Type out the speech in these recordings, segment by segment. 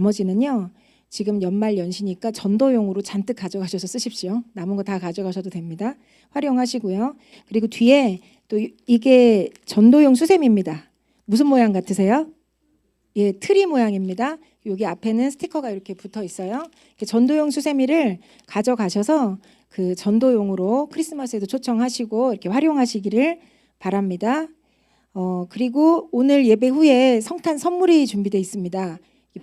나머지는요. 지금 연말 연시니까 전도용으로 잔뜩 가져가셔서 쓰십시오. 남은 거 다 가져가셔도 됩니다. 활용하시고요. 그리고 뒤에 또 이게 전도용 수세미입니다. 무슨 모양 같으세요? 예, 트리 모양입니다. 여기 앞에는 스티커가 이렇게 붙어 있어요. 전도용 수세미를 가져가셔서 그 전도용으로 크리스마스에도 초청하시고 이렇게 활용하시기를 바랍니다. 그리고 오늘 예배 후에 성탄 선물이 준비되어 있습니다.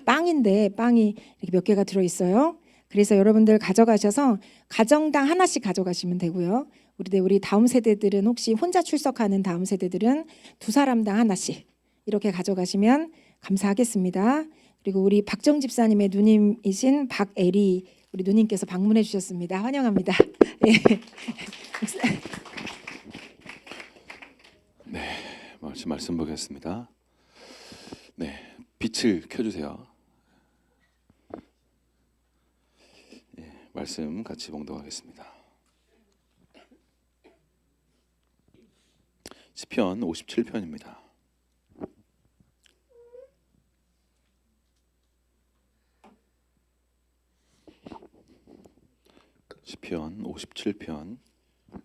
빵인데 빵이 이렇게 몇 개가 들어 있어요. 그래서 여러분들 가져가셔서 가정당 하나씩 가져가시면 되고요. 우리 다음 세대들은 혹시 혼자 출석하는 다음 세대들은 두 사람당 하나씩 이렇게 가져가시면 감사하겠습니다. 그리고 우리 박정 집사님의 누님이신 박애리 우리 누님께서 방문해 주셨습니다. 환영합니다. 예. 네, 말씀 보겠습니다. 네, 빛을 켜주세요. 네, 말씀 같이 봉독하겠습니다. 시편 57편입니다. 시편 57편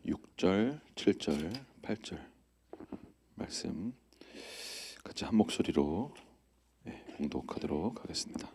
6절, 7절, 8절 말씀 같이 한 목소리로 봉독하도록 하겠습니다.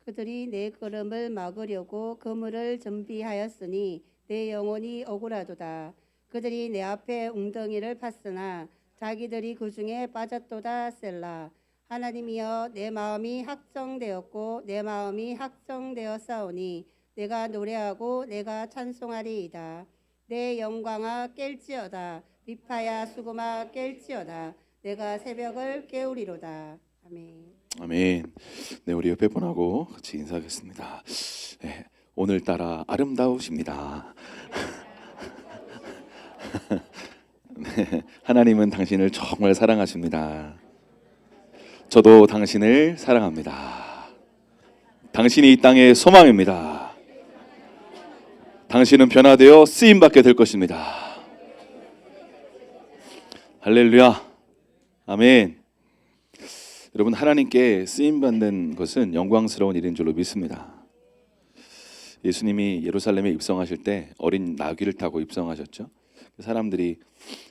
그들이 내 걸음을 막으려고 그물을 준비하였으니 내 영혼이 억울하도다. 그들이 내 앞에 웅덩이를 팠으나 자기들이 그 중에 빠졌도다. 셀라. 하나님이여, 내 마음이 확정되었고 내 마음이 확정되었사오니 내가 노래하고 내가 찬송하리이다. 내 영광아 깰지어다. 비파야 수금아 깰지어다. 내가 새벽을 깨우리로다. 아멘. 아멘. 네, 우리 옆에 분하고 같이 인사하겠습니다. 네, 오늘따라 아름다우십니다. 네, 하나님은 당신을 정말 사랑하십니다. 저도 당신을 사랑합니다. 당신이 이 땅의 소망입니다. 당신은 변화되어 쓰임받게 될 것입니다. 할렐루야. 아멘. 여러분, 하나님께 쓰임받는 것은 영광스러운 일인 줄로 믿습니다. 예수님이 예루살렘에 입성하실 때 어린 나귀를 타고 입성하셨죠. 사람들이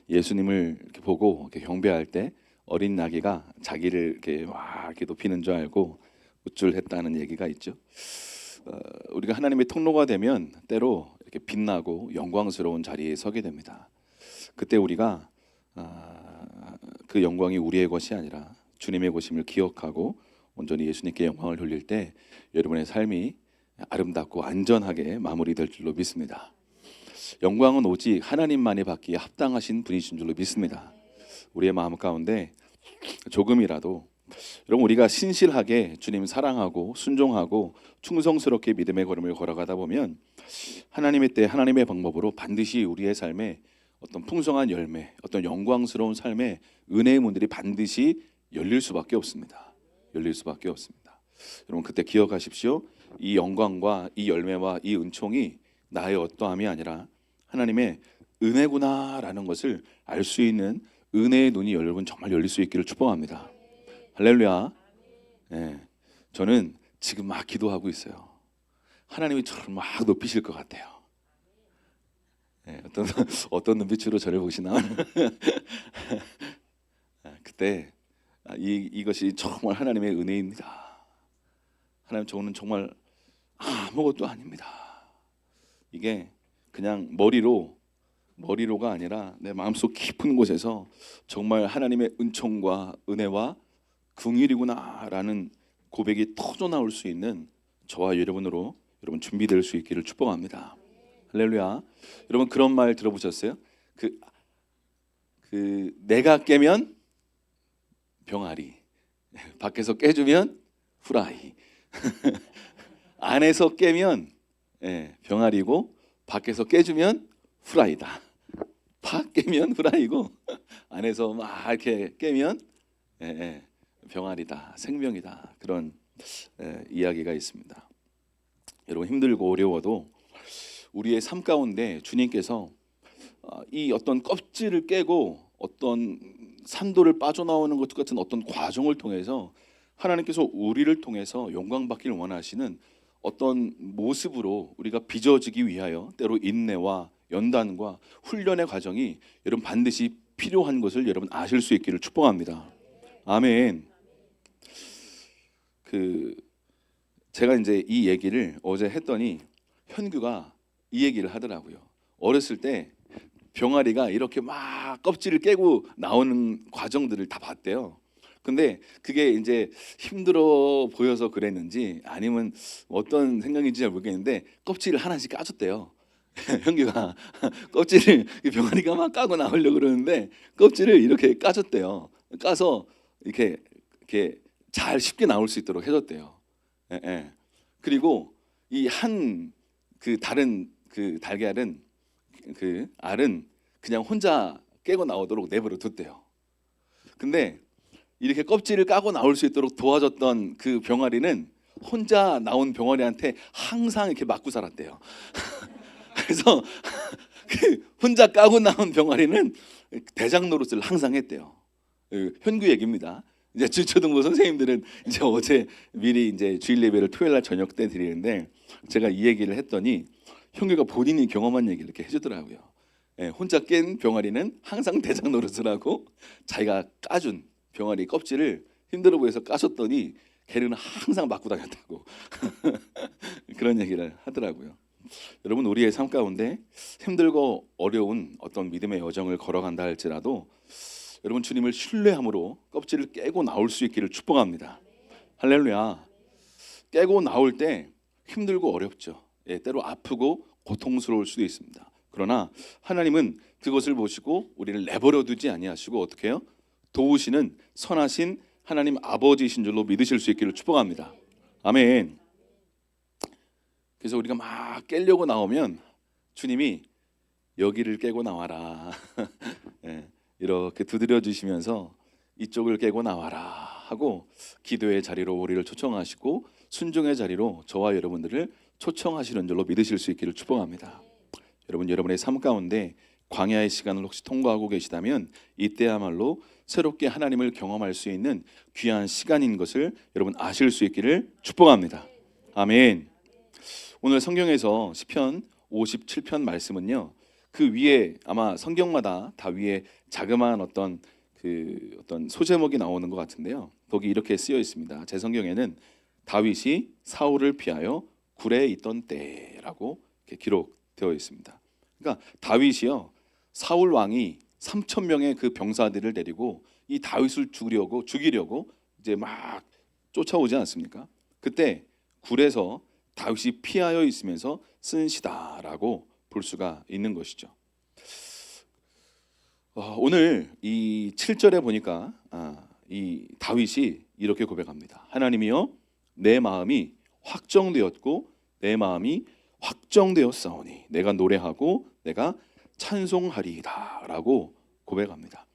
예수님을 이렇게 보고 이렇게 경배할 때 어린 나귀가 자기를 이렇게 높이는 줄 알고 우쭐했다는 얘기가 있죠. 우리가 하나님의 통로가 되면 때로 이렇게 빛나고 영광스러운 자리에 서게 됩니다. 그때 우리가 그 영광이 우리의 것이 아니라 주님의 것임을 기억하고 온전히 예수님께 영광을 돌릴 때 여러분의 삶이 아름답고 안전하게 마무리될 줄로 믿습니다. 영광은 오직 하나님만이 받기에 합당하신 분이신 줄로 믿습니다. 우리의 마음 가운데 조금이라도 여러분, 우리가 신실하게 주님 사랑하고 순종하고 충성스럽게 믿음의 걸음을 걸어가다 보면 하나님의 때 하나님의 방법으로 반드시 우리의 삶에 어떤 풍성한 열매, 어떤 영광스러운 삶의 은혜의 문들이 반드시 열릴 수밖에 없습니다. 열릴 수밖에 없습니다. 여러분, 그때 기억하십시오. 이 영광과 이 열매와 이 은총이 나의 어떠함이 아니라 하나님의 은혜구나라는 것을 알 수 있는 은혜의 눈이 여러분 정말 열릴 수 있기를 축복합니다. 할렐루야. 네, 저는 지금 막 기도하고 있어요. 하나님이 저를 막 높이실 것 같아요. 네, 어떤 눈빛으로 저를 보시나? 그때 이것이 정말 하나님의 은혜입니다. 하나님, 저는 정말 아무것도 아닙니다. 이게 그냥 머리로가 아니라 내 마음속 깊은 곳에서 정말 하나님의 은총과 은혜와 긍휼이구나라는 고백이 터져 나올 수 있는 저와 여러분으로 여러분 준비될 수 있기를 축복합니다. 할렐루야. 여러분, 그런 말 들어보셨어요? 내가 깨면 병아리, 밖에서 깨주면 후라이. 안에서 깨면 병아리고 밖에서 깨주면 후라이다. 팍 깨면 후라이고 안에서 막 이렇게 깨면 병아리다, 생명이다. 그런 이야기가 있습니다. 여러분, 힘들고 어려워도 우리의 삶 가운데 주님께서 이 어떤 껍질을 깨고 어떤 산도를 빠져나오는 것 같은 어떤 과정을 통해서 하나님께서 우리를 통해서 영광받기를 원하시는 어떤 모습으로 우리가 빚어지기 위하여 때로 인내와 연단과 훈련의 과정이 여러분 반드시 필요한 것을 여러분 아실 수 있기를 축복합니다. 아멘. 제가 이제 이 얘기를 어제 했더니 현규가 이 얘기를 하더라고요. 어렸을 때 병아리가 이렇게 막 껍질을 깨고 나오는 과정들을 다 봤대요. 근데 그게 이제 힘들어 보여서 그랬는지 아니면 어떤 생각인지 잘 모르겠는데 껍질을 하나씩 까줬대요. 현규가 껍질을 병아리가 막 까고 나오려고 그러는데 껍질을 이렇게 까줬대요. 까서 이렇게 잘 쉽게 나올 수 있도록 해줬대요. 예, 예. 그리고 이 다른 달걀은 알은 그냥 혼자 깨고 나오도록 내버려 뒀대요. 근데 이렇게 껍질을 까고 나올 수 있도록 도와줬던 그 병아리는 혼자 나온 병아리한테 항상 이렇게 맞고 살았대요. 그래서 혼자 까고 나온 병아리는 대장 노릇을 항상 했대요. 현구 얘기입니다. 이제 주초등부 선생님들은 이제 어제 미리 이제 주일 예배를 토요일 날 저녁 때 드리는데 제가 이 얘기를 했더니 현규가 본인이 경험한 얘기를 이렇게 해주더라고요. 혼자 깬 병아리는 항상 대장 노릇을 하고 자기가 까준 병아리 껍질을 힘들어 보여서 까줬더니 걔는 항상 맞고 다녔다고 그런 얘기를 하더라고요. 여러분 우리의 삶 가운데 힘들고 어려운 어떤 믿음의 여정을 걸어간다 할지라도 여러분 주님을 신뢰함으로 껍질을 깨고 나올 수 있기를 축복합니다. 할렐루야. 깨고 나올 때 힘들고 어렵죠. 때로 아프고 고통스러울 수도 있습니다. 그러나 하나님은 그것을 보시고 우리를 내버려 두지 아니하시고 어떻게 해요? 도우시는 선하신 하나님 아버지이신 줄로 믿으실 수 있기를 축복합니다. 아멘. 그래서 우리가 막 깨려고 나오면 주님이 여기를 깨고 나와라 이렇게 두드려 주시면서 이쪽을 깨고 나와라 하고 기도의 자리로 우리를 초청하시고 순종의 자리로 저와 여러분들을 초청하시는 줄로 믿으실 수 있기를 축복합니다. 여러분 여러분의 삶 가운데 광야의 시간을 혹시 통과하고 계시다면 이때야말로 새롭게 하나님을 경험할 수 있는 귀한 시간인 것을 여러분 아실 수 있기를 축복합니다. 아멘. 오늘 성경에서 시편 57편 말씀은요. 그 위에 아마 성경마다 다 위에 자그마한 어떤 소제목이 나오는 것 같은데요. 거기 이렇게 쓰여 있습니다. 제 성경에는 다윗이 사울을 피하여 굴에 있던 때라고 이렇게 기록되어 있습니다. 그러니까 다윗이요. 사울 왕이 3,000명의 그 병사들을 데리고 이 다윗을 죽이려고 이제 막 쫓아오지 않습니까? 그때 굴에서 다윗이 피하여 있으면서 쓴 시다라고 볼 수가 있는 것이죠. 오늘 이 7절에 보니까 이 다윗이 이렇게 고백합니다. 하나님이여 내 마음이 확정되었고 내 마음이 확정되었사오니 내가 노래하고 내가 찬송하리이다 라고 고백합니다.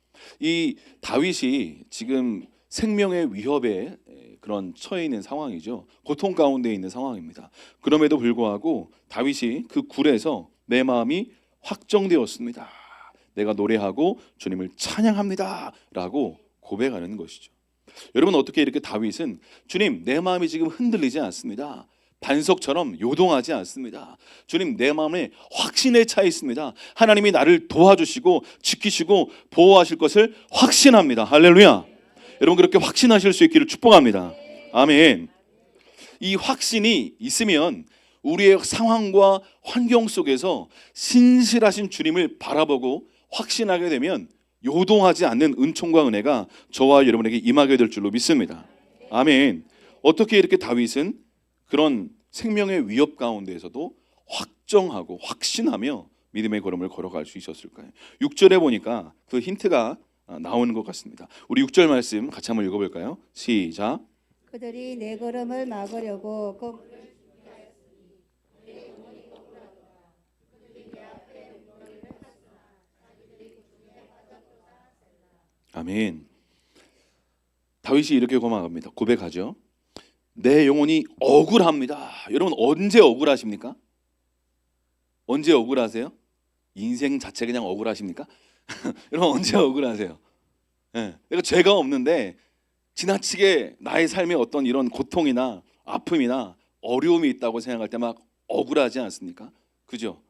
이 다윗이 지금 생명의 위협에 그런 처해 있는 상황이죠. 고통 가운데 있는 상황입니다. 그럼에도 불구하고 다윗이 그 굴에서 내 마음이 확정되었습니다. 내가 노래하고 주님을 찬양합니다 라고 고백하는 것이죠. 여러분 어떻게 이렇게 다윗은 주님 내 마음이 지금 흔들리지 않습니다. 반석처럼 요동하지 않습니다. 주님 내 마음에 확신에 차 있습니다. 하나님이 나를 도와주시고 지키시고 보호하실 것을 확신합니다. 할렐루야. 여러분 그렇게 확신하실 수 있기를 축복합니다. 아멘. 이 확신이 있으면 우리의 상황과 환경 속에서 신실하신 주님을 바라보고 확신하게 되면 요동하지 않는 은총과 은혜가 저와 여러분에게 임하게 될 줄로 믿습니다. 아멘. 어떻게 이렇게 다윗은 그런 생명의 위협 가운데에서도 확정하고 확신하며 믿음의 걸음을 걸어갈 수 있었을까요? 6절에 보니까 그 힌트가 나오는 것 같습니다. 우리 6절 말씀 같이 한번 읽어볼까요? 시작. 그들이 내 걸음을 막으려고 아멘. 다윗이 이렇게 고백하죠. 내 영혼이 억울합니다. 여러분 언제 억울하십니까? 언제 억울하세요? 인생 자체 그냥 억울하십니까? 여러분 언제 억울하세요? 예, 내가 죄가 없는데 지나치게 나의 삶에 어떤 이런 고통이나 아픔이나 어려움이 있다고 생각할 때 막 억울하지 않습니까? 그죠?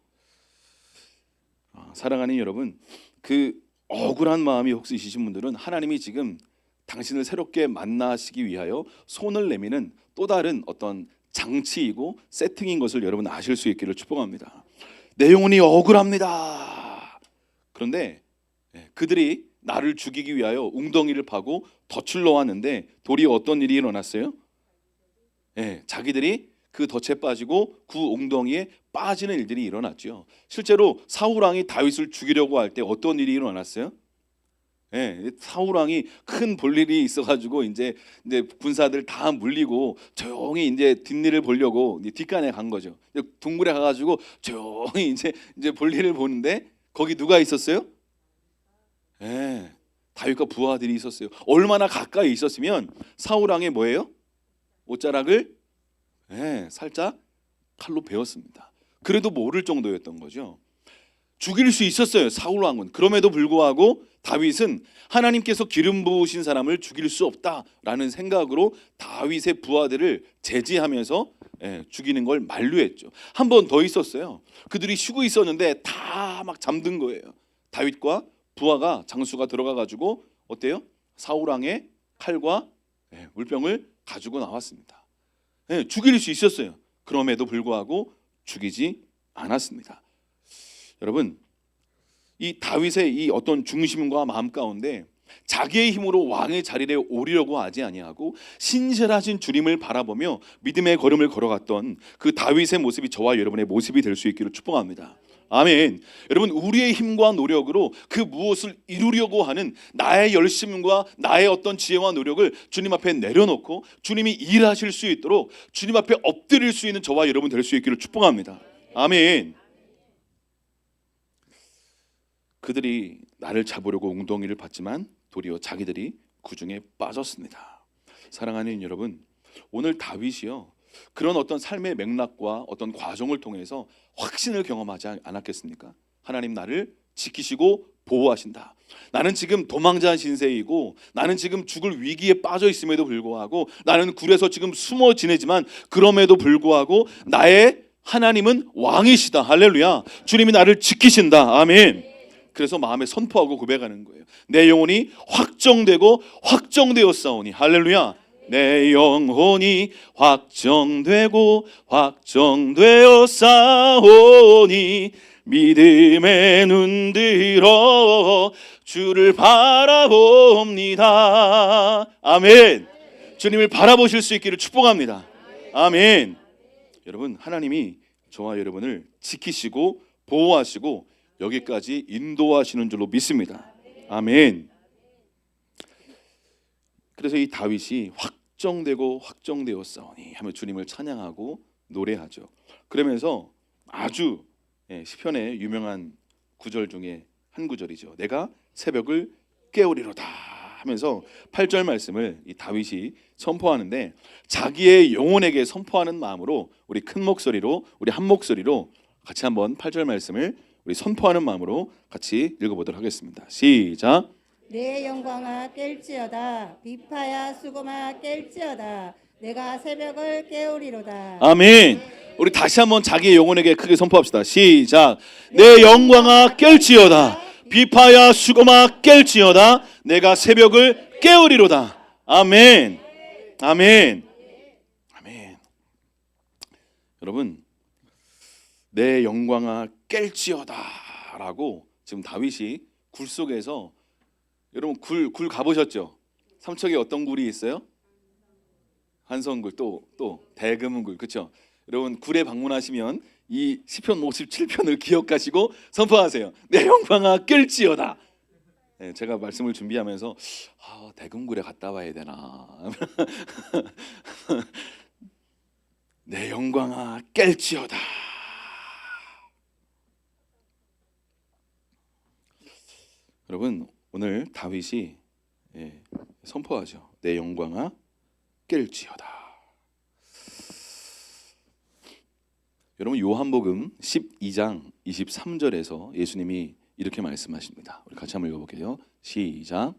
사랑하는 여러분, 그 억울한 마음이 혹시 있으신 분들은 하나님이 지금 당신을 새롭게 만나시기 위하여 손을 내미는 또 다른 어떤 장치이고 세팅인 것을 여러분 아실 수 있기를 축복합니다. 내 영혼이 억울합니다. 그런데 그들이 나를 죽이기 위하여 웅덩이를 파고 덫을 놓았는데 도리어 어떤 일이 일어났어요? 자기들이 그 덫에 빠지고 그 웅덩이에 빠지는 일들이 일어났죠. 실제로 사울 왕이 다윗을 죽이려고 할 때 어떤 일이 일어났어요? 사울 왕이 큰 볼일이 있어가지고 이제 군사들 다 물리고 조용히 이제 뒷일을 보려고 이제 뒷간에 간 거죠. 동굴에 가가지고 조용히 이제 볼일을 보는데 거기 누가 있었어요? 다윗과 부하들이 있었어요. 얼마나 가까이 있었으면 사울 왕의 뭐예요? 옷자락을 살짝 칼로 베었습니다. 그래도 모를 정도였던 거죠. 죽일 수 있었어요, 사울 왕은. 그럼에도 불구하고 다윗은 하나님께서 기름 부으신 사람을 죽일 수 없다라는 생각으로 다윗의 부하들을 제지하면서 죽이는 걸 만류했죠. 한 번 더 있었어요. 그들이 쉬고 있었는데 다 막 잠든 거예요. 다윗과 부하가 장수가 들어가 가지고 어때요? 사울 왕의 칼과 물병을 가지고 나왔습니다. 죽일 수 있었어요. 그럼에도 불구하고 죽이지 않았습니다. 여러분, 이 다윗의 이 어떤 중심과 마음 가운데 자기의 힘으로 왕의 자리에 오르려고 하지 아니하고 신실하신 주님을 바라보며 믿음의 걸음을 걸어갔던 그 다윗의 모습이 저와 여러분의 모습이 될 수 있기를 축복합니다. 아멘. 여러분, 우리의 힘과 노력으로 그 무엇을 이루려고 하는 나의 열심과 나의 어떤 지혜와 노력을 주님 앞에 내려놓고 주님이 일하실 수 있도록 주님 앞에 엎드릴 수 있는 저와 여러분 될 수 있기를 축복합니다. 아멘. 그들이 나를 잡으려고 웅덩이를 팠지만 도리어 자기들이 그 중에 빠졌습니다. 사랑하는 여러분, 오늘 다윗이요, 그런 어떤 삶의 맥락과 어떤 과정을 통해서 확신을 경험하지 않았겠습니까? 하나님 나를 지키시고 보호하신다. 나는 지금 도망자 신세이고 나는 지금 죽을 위기에 빠져 있음에도 불구하고 나는 굴에서 지금 숨어 지내지만 그럼에도 불구하고 나의 하나님은 왕이시다. 할렐루야. 주님이 나를 지키신다. 아멘. 그래서 마음에 선포하고 고백하는 거예요. 내 영혼이 확정되고 확정되었사오니. 할렐루야. 내 영혼이 확정되고 확정되었사오니 믿음의 눈 들어 주를 바라봅니다. 아멘. 주님을 바라보실 수 있기를 축복합니다. 아멘. 여러분, 하나님이 저와 여러분을 지키시고 보호하시고 여기까지 인도하시는 줄로 믿습니다. 아멘. 그래서 이 다윗이 확정되고 확정되었사오니 하며 주님을 찬양하고 노래하죠. 그러면서 아주 시편의 유명한 구절 중에 한 구절이죠. 내가 새벽을 깨우리로다 하면서 8절 말씀을 이 다윗이 선포하는데 자기의 영혼에게 선포하는 마음으로 우리 큰 목소리로 우리 한 목소리로 같이 한번 8절 말씀을 우리 선포하는 마음으로 같이 읽어보도록 하겠습니다. 시작. 내 영광아 깰지어다 비파야 수고마 깰지어다 내가 새벽을 깨우리로다. 아멘. 우리 다시 한번 자기의 영혼에게 크게 선포합시다. 시작. 내 영광아 깰지어다 비파야 수고마 깰지어다 내가 새벽을 깨우리로다. 아멘. 아멘. 아멘. 여러분, 내 영광아 깰지어다 라고 지금 다윗이 굴 속에서, 여러분 굴 가보셨죠? 삼척에 어떤 굴이 있어요? 한성굴, 또 대금굴, 그렇죠? 여러분 굴에 방문하시면 이 시편 57편을 기억하시고 선포하세요. 내 영광아 깰지어다. 제가 말씀을 준비하면서 대금굴에 갔다 와야 되나 내 영광아 깰지어다. 여러분, 오늘 다윗이 선포하죠. 내 영광아 깰지어다. 여러분, 요한복음 12장 23절에서 예수님이 이렇게 말씀하십니다. 우리 같이 한번 읽어볼게요. 시작.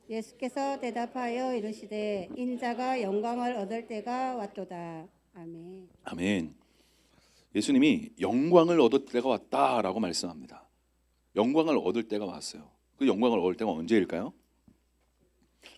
예수께서 대답하여 이르시되 인자가 영광을 얻을 때가 왔도다. 아멘. 아멘. 예수님이 영광을 얻을 때가 왔다라고 말씀합니다. 영광을 얻을 때가 왔어요. 그 영광을 얻을 때가 언제일까요?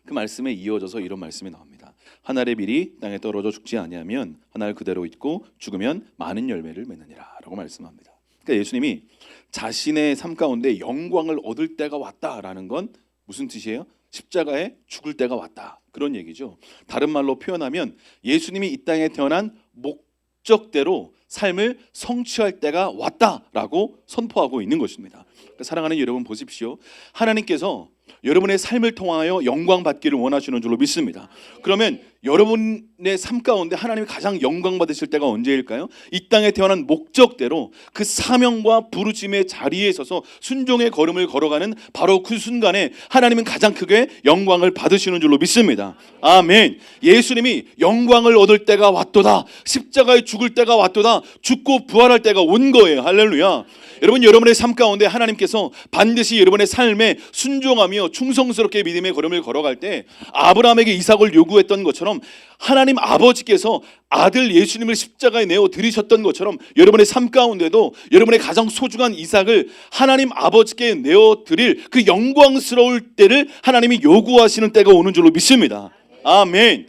그 말씀에 이어져서 이런 말씀이 나옵니다. 한 알의 밀이 땅에 떨어져 죽지 아니하면 한 알 그대로 있고 죽으면 많은 열매를 맺느니라 라고 말씀합니다. 그러니까 예수님이 자신의 삶 가운데 영광을 얻을 때가 왔다라는 건 무슨 뜻이에요? 십자가에 죽을 때가 왔다, 그런 얘기죠. 다른 말로 표현하면 예수님이 이 땅에 태어난 목적대로 삶을 성취할 때가 왔다라고 선포하고 있는 것입니다. 그러니까 사랑하는 여러분, 보십시오. 하나님께서 여러분의 삶을 통하여 영광 받기를 원하시는 줄로 믿습니다. 그러면 여러분의 삶 가운데 하나님이 가장 영광 받으실 때가 언제일까요? 이 땅에 태어난 목적대로 그 사명과 부르심의 자리에 서서 순종의 걸음을 걸어가는 바로 그 순간에 하나님은 가장 크게 영광을 받으시는 줄로 믿습니다. 아멘. 예수님이 영광을 얻을 때가 왔도다, 십자가에 죽을 때가 왔도다, 죽고 부활할 때가 온 거예요. 할렐루야. 여러분, 여러분의 삶 가운데 하나님께서 반드시 여러분의 삶에 순종하며 충성스럽게 믿음의 걸음을 걸어갈 때 아브라함에게 이삭을 요구했던 것처럼 하나님 아버지께서 아들 예수님을 십자가에 내어 드리셨던 것처럼 여러분의 삶 가운데도 여러분의 가장 소중한 이삭을 하나님 아버지께 내어 드릴 그 영광스러울 때를 하나님이 요구하시는 때가 오는 줄로 믿습니다. 아멘.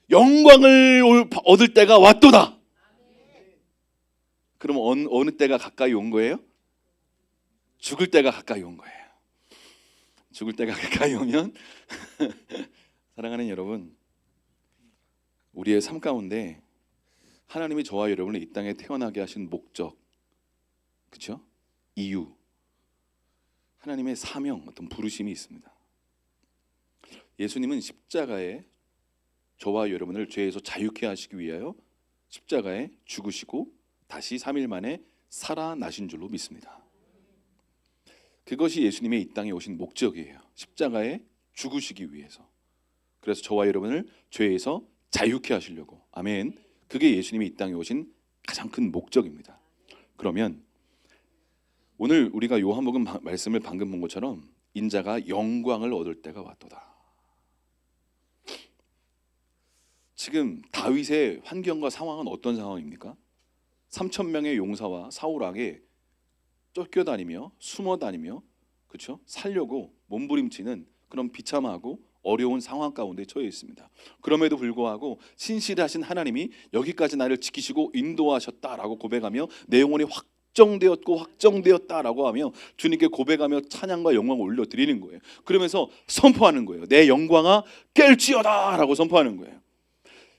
영광을 얻을 때가 왔도다. 그럼 어느 때가 가까이 온 거예요? 죽을 때가 가까이 온 거예요. 죽을 때가 가까이 오면 사랑하는 여러분, 우리의 삶 가운데 하나님이 저와 여러분을 이 땅에 태어나게 하신 목적, 그렇죠? 이유, 하나님의 사명, 어떤 부르심이 있습니다. 예수님은 십자가에 저와 여러분을 죄에서 자유케 하시기 위하여 십자가에 죽으시고 다시 3일 만에 살아나신 줄로 믿습니다. 그것이 예수님의 이 땅에 오신 목적이에요. 십자가에 죽으시기 위해서. 그래서 저와 여러분을 죄에서 자유케 하시려고. 아멘. 그게 예수님이 이 땅에 오신 가장 큰 목적입니다. 그러면 오늘 우리가 요한복음 말씀을 방금 본 것처럼 인자가 영광을 얻을 때가 왔도다. 지금 다윗의 환경과 상황은 어떤 상황입니까? 3,000명의 용사와 사울 왕에 쫓겨다니며 숨어다니며, 그렇죠? 살려고 몸부림치는 그런 비참하고 어려운 상황 가운데 처해 있습니다. 그럼에도 불구하고 신실하신 하나님이 여기까지 나를 지키시고 인도하셨다라고 고백하며 내 영혼이 확정되었고 확정되었다라고 하며 주님께 고백하며 찬양과 영광을 올려드리는 거예요. 그러면서 선포하는 거예요. 내 영광아 깰지어다라고 선포하는 거예요.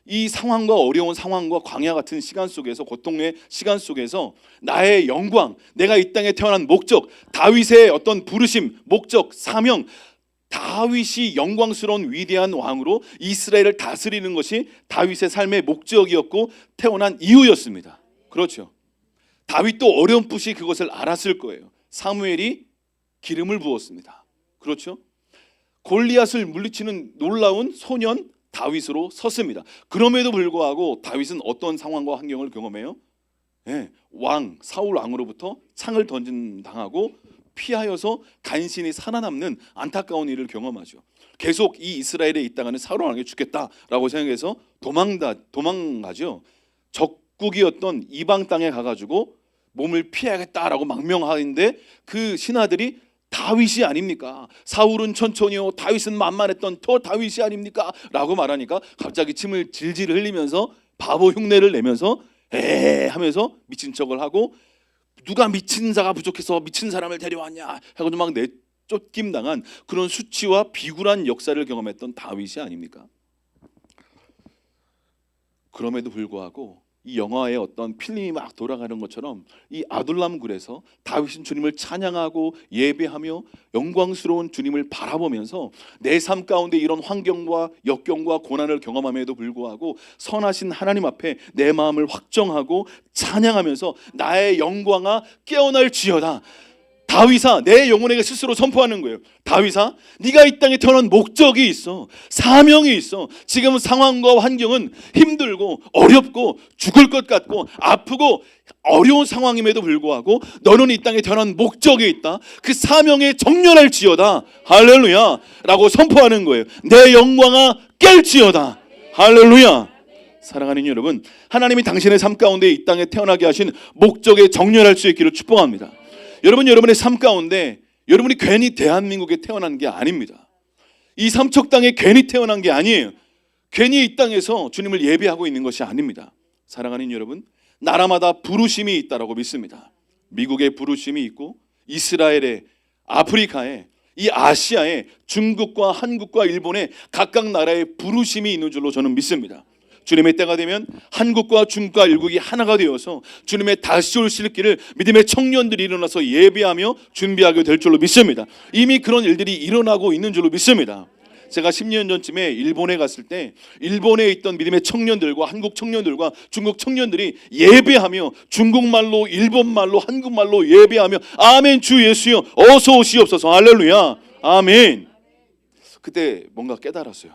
이 상황과 어려운 상황과 광야 같은 시간 속에서, 고통의 시간 속에서 나의 영광, 내가 이 땅에 태어난 목적, 다윗의 어떤 부르심, 목적, 사명, 다윗이 영광스러운 위대한 왕으로 이스라엘을 다스리는 것이 다윗의 삶의 목적이었고 태어난 이유였습니다. 그렇죠. 다윗도 어렴풋이 그것을 알았을 거예요. 사무엘이 기름을 부었습니다. 그렇죠. 골리앗을 물리치는 놀라운 소년 다윗으로 섰습니다. 그럼에도 불구하고 다윗은 어떤 상황과 환경을 경험해요? 왕 사울 왕으로부터 창을 당하고 피하여서 간신히 살아남는 안타까운 일을 경험하죠. 계속 이 이스라엘에 있다가는 사울 왕이 죽겠다라고 생각해서 도망가죠. 적국이었던 이방 땅에 가가지고 몸을 피해야겠다라고 망명하는데 그 신하들이 다윗이 아닙니까? 사울은 천천히요, 다윗은 만만했던 저 다윗이 아닙니까? 라고 말하니까 갑자기 침을 질질 흘리면서 바보 흉내를 내면서 하면서 미친 척을 하고, 누가 미친 자가 부족해서 미친 사람을 데려왔냐 하고 막 내쫓김 당한 그런 수치와 비굴한 역사를 경험했던 다윗이 아닙니까? 그럼에도 불구하고 이 영화의 어떤 필름이 막 돌아가는 것처럼 이 아둘람 굴에서 다윗은 주님을 찬양하고 예배하며 영광스러운 주님을 바라보면서 내 삶 가운데 이런 환경과 역경과 고난을 경험함에도 불구하고 선하신 하나님 앞에 내 마음을 확정하고 찬양하면서 나의 영광아 깨어날지어다. 다윗아, 내 영혼에게 스스로 선포하는 거예요. 다윗아, 네가 이 땅에 태어난 목적이 있어, 사명이 있어. 지금 상황과 환경은 힘들고 어렵고 죽을 것 같고 아프고 어려운 상황임에도 불구하고 너는 이 땅에 태어난 목적이 있다. 그 사명에 정렬할지어다. 할렐루야 라고 선포하는 거예요. 내 영광아 깰지어다. 할렐루야. 사랑하는 여러분, 하나님이 당신의 삶 가운데 이 땅에 태어나게 하신 목적에 정렬할 수 있기를 축복합니다. 여러분, 여러분의 삶 가운데 여러분이 괜히 대한민국에 태어난 게 아닙니다. 이 삼척 땅에 괜히 태어난 게 아니에요. 괜히 이 땅에서 주님을 예배하고 있는 것이 아닙니다. 사랑하는 여러분, 나라마다 부르심이 있다라고 믿습니다. 미국에 부르심이 있고, 이스라엘에, 아프리카에, 이 아시아에, 중국과 한국과 일본에 각각 나라의 부르심이 있는 줄로 저는 믿습니다. 주님의 때가 되면 한국과 중국과 일국이 하나가 되어서 주님의 다시 오실 길을 믿음의 청년들이 일어나서 예배하며 준비하게 될 줄로 믿습니다. 이미 그런 일들이 일어나고 있는 줄로 믿습니다. 제가 10년 전쯤에 일본에 갔을 때 일본에 있던 믿음의 청년들과 한국 청년들과 중국 청년들이 예배하며 중국말로, 일본말로, 한국말로 예배하며 아멘 주 예수여 어서 오시옵소서 할렐루야 아멘. 그때 뭔가 깨달았어요.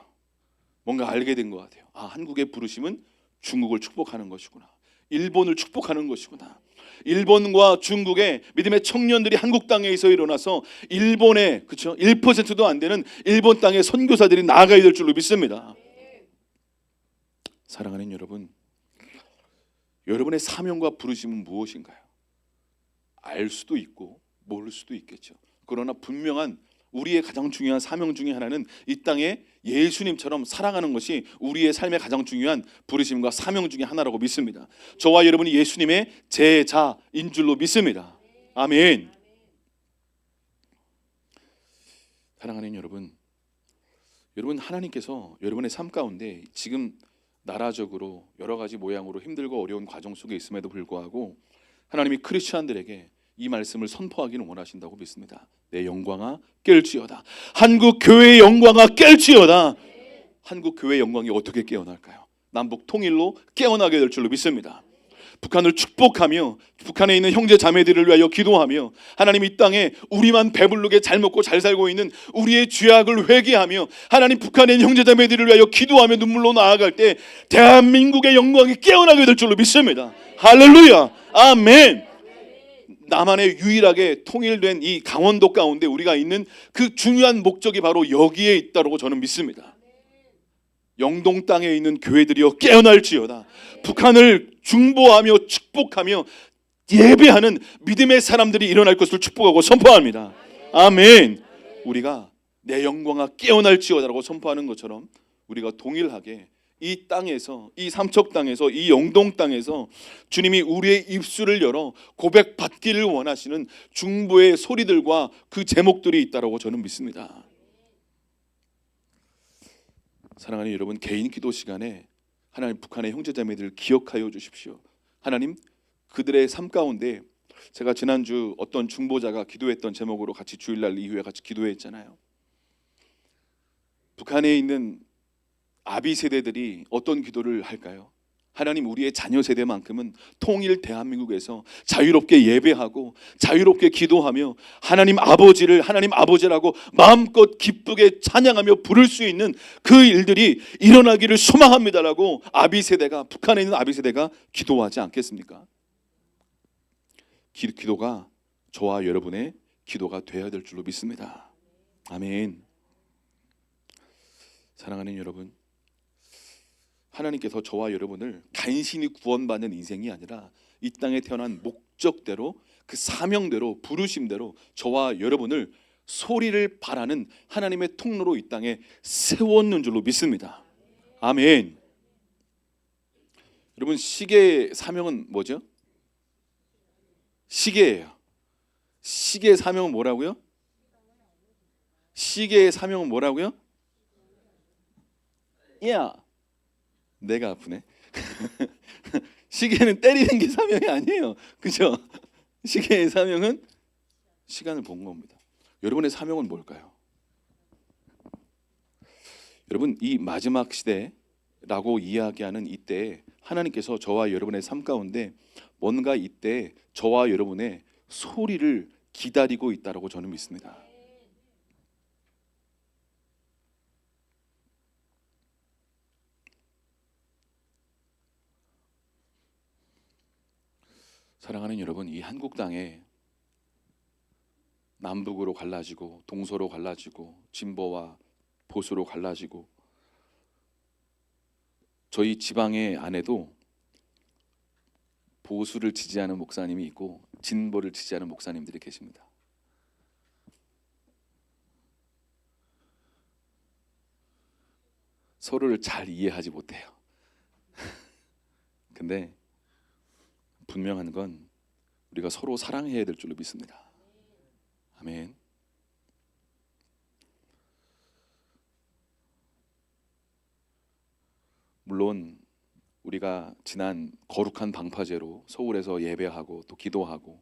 뭔가 알게 된 것 같아요. 아, 한국의 부르심은 중국을 축복하는 것이구나. 일본을 축복하는 것이구나. 일본과 중국의 믿음의 청년들이 한국 땅에서 일어나서 일본에, 그렇죠? 1%도 안 되는 일본 땅의 선교사들이 나아가야 될 줄로 믿습니다. 사랑하는 여러분, 여러분의 사명과 부르심은 무엇인가요? 알 수도 있고 모를 수도 있겠죠. 그러나 분명한 우리의 가장 중요한 사명 중에 하나는 이 땅에 예수님처럼 살아가는 것이 우리의 삶의 가장 중요한 부르심과 사명 중에 하나라고 믿습니다. 저와 여러분이 예수님의 제자인 줄로 믿습니다. 아멘. 사랑하는 여러분, 여러분 하나님께서 여러분의 삶 가운데 지금 나라적으로 여러 가지 모양으로 힘들고 어려운 과정 속에 있음에도 불구하고 하나님이 크리스천들에게 이 말씀을 선포하기는 원하신다고 믿습니다. 내 영광아 깰지어다. 한국 교회의 영광아 깰지어다. 한국 교회의 영광이 어떻게 깨어날까요? 남북 통일로 깨어나게 될 줄로 믿습니다. 북한을 축복하며 북한에 있는 형제 자매들을 위하여 기도하며 하나님 이 땅에 우리만 배부르게 잘 먹고 잘 살고 있는 우리의 죄악을 회개하며 하나님 북한에 있는 형제 자매들을 위하여 기도하며 눈물로 나아갈 때 대한민국의 영광이 깨어나게 될 줄로 믿습니다. 할렐루야 아멘. 남한에 유일하게 통일된 이 강원도 가운데 우리가 있는 그 중요한 목적이 바로 여기에 있다고 저는 믿습니다. 영동 땅에 있는 교회들이여 깨어날지어다. 북한을 중보하며 축복하며 예배하는 믿음의 사람들이 일어날 것을 축복하고 선포합니다. 아멘. 우리가 내 영광아 깨어날지어다라고 선포하는 것처럼 우리가 동일하게 이 땅에서, 이 삼척 땅에서, 이 영동 땅에서 주님이 우리의 입술을 열어 고백받기를 원하시는 중보의 소리들과 그 제목들이 있다고 저는 믿습니다. 사랑하는 여러분, 개인 기도 시간에 하나님 북한의 형제자매들을 기억하여 주십시오. 하나님 그들의 삶 가운데 제가 지난주 어떤 중보자가 기도했던 제목으로 같이 주일날 이후에 같이 기도했잖아요. 북한에 있는 아비 세대들이 어떤 기도를 할까요? 하나님 우리의 자녀 세대만큼은 통일 대한민국에서 자유롭게 예배하고 자유롭게 기도하며 하나님 아버지를 하나님 아버지라고 마음껏 기쁘게 찬양하며 부를 수 있는 그 일들이 일어나기를 소망합니다라고 아비 세대가, 북한에 있는 아비 세대가 기도하지 않겠습니까? 기도가 저와 여러분의 기도가 되어야 될 줄로 믿습니다. 아멘. 사랑하는 여러분, 하나님께서 저와 여러분을 간신히 구원받는 인생이 아니라 이 땅에 태어난 목적대로 그 사명대로 부르심대로 저와 여러분을 소리를 바라는 하나님의 통로로 이 땅에 세웠는 줄로 믿습니다. 아멘. 여러분 시계의 사명은 뭐죠? 시계예요. 시계의 사명은 뭐라고요? 시계의 사명은 뭐라고요? 야, 내가 아프네. 시계는 때리는 게 사명이 아니에요. 그죠? 시계의 사명은 시간을 본 겁니다. 여러분의 사명은 뭘까요? 여러분 이 마지막 시대라고 이야기하는 이때에 하나님께서 저와 여러분의 삶 가운데 뭔가 이때 저와 여러분의 소리를 기다리고 있다고 저는 믿습니다. 사랑하는 여러분, 이 한국 땅에 남북으로 갈라지고 동서로 갈라지고 진보와 보수로 갈라지고 저희 지방의 안에도 보수를 지지하는 목사님이 있고 진보를 지지하는 목사님들이 계십니다. 서로를 잘 이해하지 못해요. 근데 분명한 건 우리가 서로 사랑해야 될 줄로 믿습니다. 아멘. 물론 우리가 지난 거룩한 방파제로 서울에서 예배하고 또 기도하고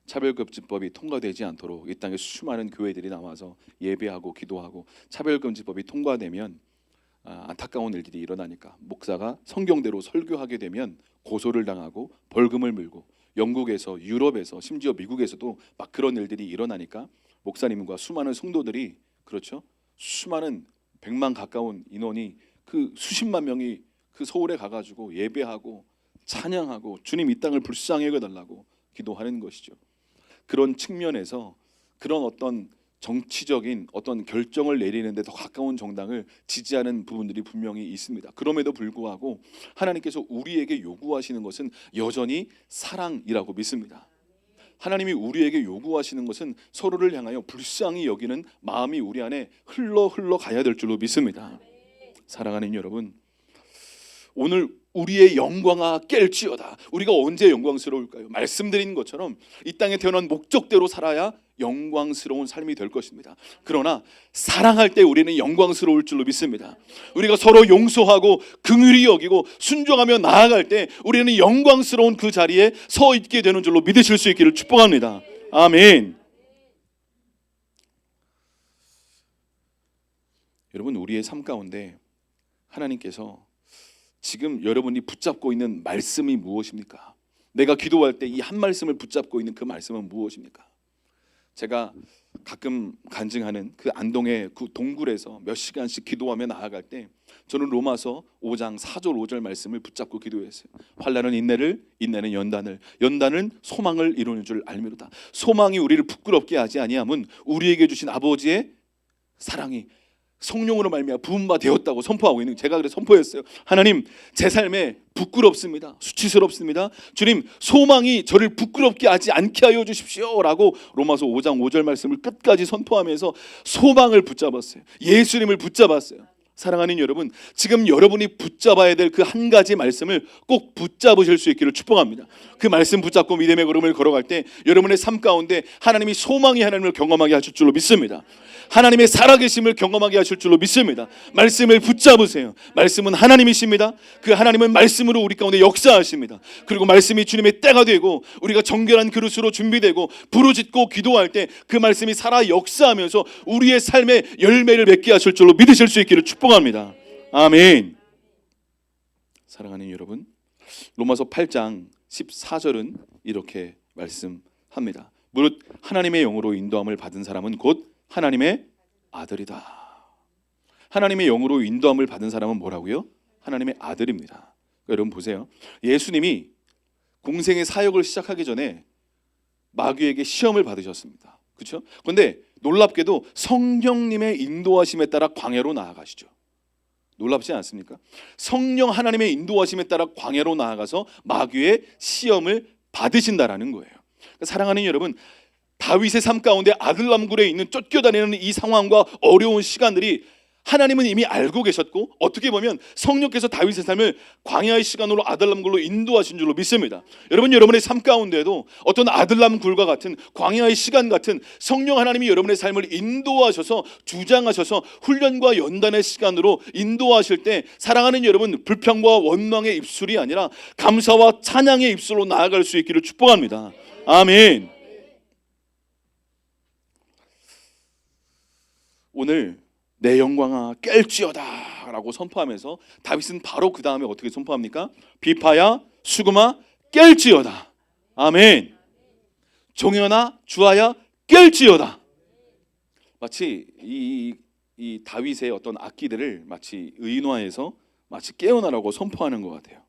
차별금지법이 통과되지 않도록 이 땅에 수많은 교회들이 나와서 예배하고 기도하고 차별금지법이 통과되면 안타까운 일들이 일어나니까 목사가 성경대로 설교하게 되면 고소를 당하고 벌금을 물고 영국에서 유럽에서 심지어 미국에서도 막 그런 일들이 일어나니까 목사님과 수많은 성도들이 그렇죠. 수많은 100만 가까운 인원이 그 수십만 명이 그 서울에 가가지고 예배하고 찬양하고 주님 이 땅을 불쌍히 여겨달라고 기도하는 것이죠. 그런 측면에서 그런 어떤 정치적인 어떤 결정을 내리는데 더 가까운 정당을 지지하는 부분들이 분명히 있습니다. 그럼에도 불구하고 하나님께서 우리에게 요구하시는 것은 여전히 사랑이라고 믿습니다. 하나님이 우리에게 요구하시는 것은 서로를 향하여 불쌍히 여기는 마음이 우리 안에 흘러 가야 될 줄로 믿습니다. 사랑하는 여러분, 오늘 우리의 영광아 깰지어다. 우리가 언제 영광스러울까요? 말씀드린 것처럼 이 땅에 태어난 목적대로 살아야 영광스러운 삶이 될 것입니다. 그러나 사랑할 때 우리는 영광스러울 줄로 믿습니다. 우리가 서로 용서하고 긍휼히 여기고 순종하며 나아갈 때 우리는 영광스러운 그 자리에 서 있게 되는 줄로 믿으실 수 있기를 축복합니다. 아멘. 여러분, 우리의 삶 가운데 하나님께서 지금 여러분이 붙잡고 있는 말씀이 무엇입니까? 내가 기도할 때 이 한 말씀을 붙잡고 있는 그 말씀은 무엇입니까? 제가 가끔 간증하는 그 안동의 그 동굴에서 몇 시간씩 기도하며 나아갈 때 저는 로마서 5장 4절 5절 말씀을 붙잡고 기도했어요. 환난은 인내를, 인내는 연단을, 연단은 소망을 이루는 줄 알미로다. 소망이 우리를 부끄럽게 하지 아니함은 우리에게 주신 아버지의 사랑이 성령으로 말미암아 부은 바 되었다고 선포하고 있는, 제가 그래서 선포했어요. 하나님, 제 삶에 부끄럽습니다. 수치스럽습니다. 주님, 소망이 저를 부끄럽게 하지 않게 하여 주십시오 라고 로마서 5장 5절 말씀을 끝까지 선포하면서 소망을 붙잡았어요. 예수님을 붙잡았어요. 사랑하는 여러분, 지금 여러분이 붙잡아야 될 그 한 가지 말씀을 꼭 붙잡으실 수 있기를 축복합니다. 그 말씀 붙잡고 믿음의 걸음을 걸어갈 때 여러분의 삶 가운데 하나님이 소망의 하나님을 경험하게 하실 줄로 믿습니다. 하나님의 살아계심을 경험하게 하실 줄로 믿습니다. 말씀을 붙잡으세요. 말씀은 하나님이십니다. 그 하나님은 말씀으로 우리 가운데 역사하십니다. 그리고 말씀이 주님의 때가 되고 우리가 정결한 그릇으로 준비되고 부르짖고 기도할 때 그 말씀이 살아 역사하면서 우리의 삶에 열매를 맺게 하실 줄로 믿으실 수 있기를 축복합니다. 아멘. 사랑하는 여러분, 로마서 8장 14절은 이렇게 말씀합니다. 무릇 하나님의 영으로 인도함을 받은 사람은 곧 하나님의 아들이다. 하나님의 영으로 인도함을 받은 사람은 뭐라고요? 하나님의 아들입니다. 그러니까 여러분 보세요. 예수님이 공생의 사역을 시작하기 전에 마귀에게 시험을 받으셨습니다. 그렇죠? 그런데 놀랍게도 성령님의 인도하심에 따라 광야로 나아가시죠. 놀랍지 않습니까? 성령 하나님의 인도하심에 따라 광야로 나아가서 마귀의 시험을 받으신다라는 거예요. 그러니까 사랑하는 여러분, 다윗의 삶 가운데 아들람굴에 있는 쫓겨다니는 이 상황과 어려운 시간들이 하나님은 이미 알고 계셨고 어떻게 보면 성령께서 다윗의 삶을 광야의 시간으로 아들람굴로 인도하신 줄로 믿습니다. 여러분, 여러분의 삶 가운데도 어떤 아들람굴과 같은 광야의 시간 같은 성령 하나님이 여러분의 삶을 인도하셔서 주장하셔서 훈련과 연단의 시간으로 인도하실 때 사랑하는 여러분, 불평과 원망의 입술이 아니라 감사와 찬양의 입술로 나아갈 수 있기를 축복합니다. 아멘. 오늘 내 영광아 깰지어다 라고 선포하면서 다윗은 바로 그 다음에 어떻게 선포합니까? 비파야 수금아 깰지어다. 아멘. 종현아 주하야 깰지어다. 마치 이 다윗의 어떤 악기들을 마치 의인화해서 마치 깨어나라고 선포하는 것 같아요.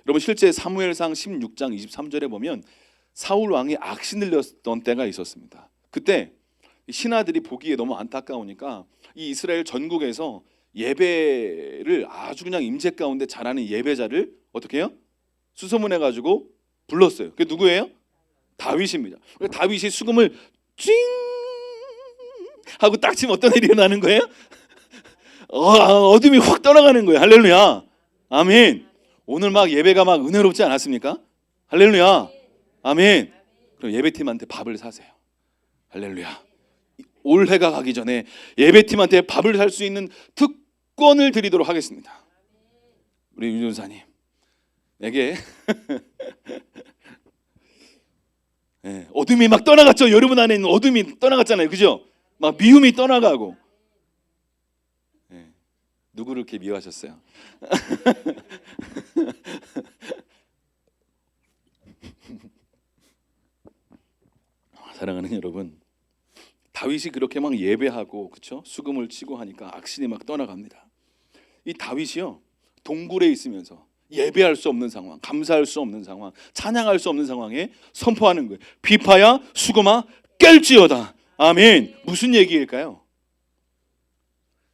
여러분, 실제 사무엘상 16장 23절에 보면 사울 왕이 악신들렸던 때가 있었습니다. 그때 신하들이 보기에 너무 안타까우니까 이 이스라엘 전국에서 예배를 아주 그냥 임재 가운데 잘하는 예배자를 어떻게 해요? 수소문해 가지고 불렀어요. 그게 누구예요? 다윗입니다. 다윗이 수금을 찡 하고 딱 치면 어떤 일이 일어나는 거예요? 어둠이 확 떠나가는 거예요. 할렐루야. 아멘. 오늘 막 예배가 막 은혜롭지 않았습니까? 할렐루야. 아멘. 그럼 예배팀한테 밥을 사세요. 할렐루야. 올해가 가기 전에 예배팀한테 밥을 살 수 있는 특권을 드리도록 하겠습니다. 우리 윤전사님 내게 네, 어둠이 막 떠나갔죠. 여러분 안에 있는 어둠이 떠나갔잖아요. 그죠? 막 미움이 떠나가고. 네, 누구를 이렇게 미워하셨어요? 사랑하는 여러분, 다윗이 그렇게 막 예배하고 그렇죠? 수금을 치고 하니까 악신이 막 떠나갑니다. 이 다윗이요 동굴에 있으면서 예배할 수 없는 상황, 감사할 수 없는 상황, 찬양할 수 없는 상황에 선포하는 거예요. 비파야 수금아 깰지어다. 아멘. 무슨 얘기일까요?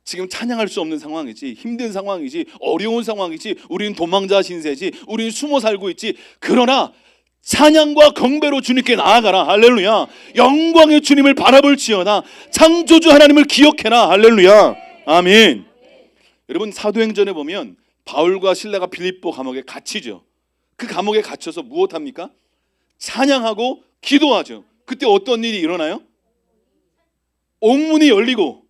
지금 찬양할 수 없는 상황이지, 힘든 상황이지, 어려운 상황이지, 우리는 도망자 신세지, 우리는 숨어 살고 있지. 그러나 찬양과 경배로 주님께 나아가라. 할렐루야. 영광의 주님을 바라볼지어다. 창조주 하나님을 기억해라. 할렐루야. 아멘. 여러분 사도행전에 보면 바울과 실라가 빌립보 감옥에 갇히죠. 그 감옥에 갇혀서 무엇합니까? 찬양하고 기도하죠. 그때 어떤 일이 일어나요? 옥문이 열리고,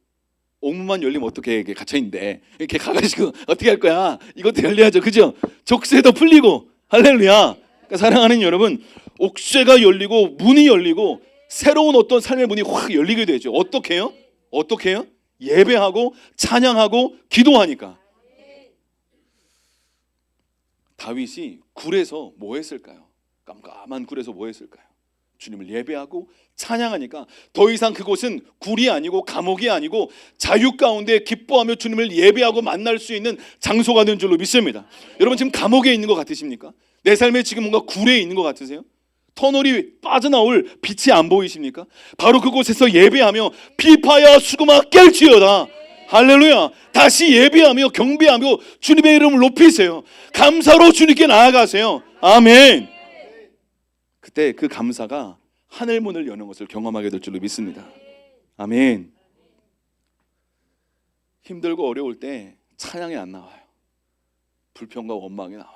옥문만 열리면 어떻게 이렇게 갇혀있는데 이렇게 가가지고 어떻게 할 거야? 이것도 열려야죠. 그죠? 족쇄도 풀리고. 할렐루야. 그러니까 사랑하는 여러분, 옥쇄가 열리고 문이 열리고 새로운 어떤 삶의 문이 확 열리게 되죠. 어떻게 해요? 어떻게 해요? 예배하고 찬양하고 기도하니까. 다윗이 굴에서 뭐 했을까요? 깜깜한 굴에서 뭐 했을까요? 주님을 예배하고 찬양하니까 더 이상 그곳은 굴이 아니고 감옥이 아니고 자유 가운데 기뻐하며 주님을 예배하고 만날 수 있는 장소가 된 줄로 믿습니다. 여러분 지금 감옥에 있는 것 같으십니까? 내 삶에 지금 뭔가 굴에 있는 것 같으세요? 터널이 빠져나올 빛이 안 보이십니까? 바로 그곳에서 예배하며 비파야 수금아 깰지어다. 할렐루야. 다시 예배하며 경배하며 주님의 이름을 높이세요. 감사로 주님께 나아가세요. 아멘. 그때 그 감사가 하늘 문을 여는 것을 경험하게 될 줄로 믿습니다. 아멘. 힘들고 어려울 때 찬양이 안 나와요. 불평과 원망이 나와요.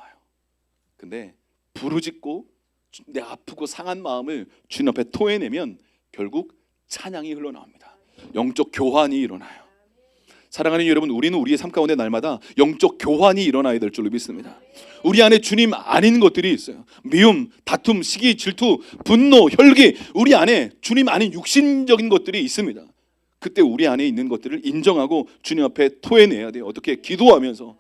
근데 부르짖고 내 아프고 상한 마음을 주님 앞에 토해내면 결국 찬양이 흘러나옵니다. 영적 교환이 일어나요. 사랑하는 여러분, 우리는 우리의 삶 가운데 날마다 영적 교환이 일어나야 될 줄로 믿습니다. 우리 안에 주님 아닌 것들이 있어요. 미움, 다툼, 시기, 질투, 분노, 혈기, 우리 안에 주님 아닌 육신적인 것들이 있습니다. 그때 우리 안에 있는 것들을 인정하고 주님 앞에 토해내야 돼요. 어떻게? 기도하면서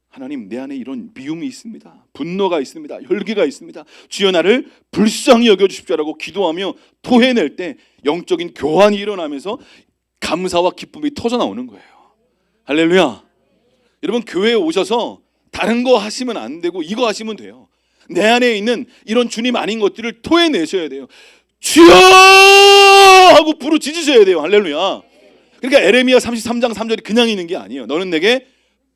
하나님, 내 안에 이런 미움이 있습니다. 분노가 있습니다. 혈기가 있습니다. 주여 나를 불쌍히 여겨주십시오라고 기도하며 토해낼 때 영적인 교환이 일어나면서 감사와 기쁨이 터져나오는 거예요. 할렐루야. 여러분 교회에 오셔서 다른 거 하시면 안 되고 이거 하시면 돼요. 내 안에 있는 이런 주님 아닌 것들을 토해내셔야 돼요. 주여 하고 부르짖으셔야 돼요. 할렐루야. 그러니까 에레미야 33장 3절이 그냥 있는 게 아니에요. 너는 내게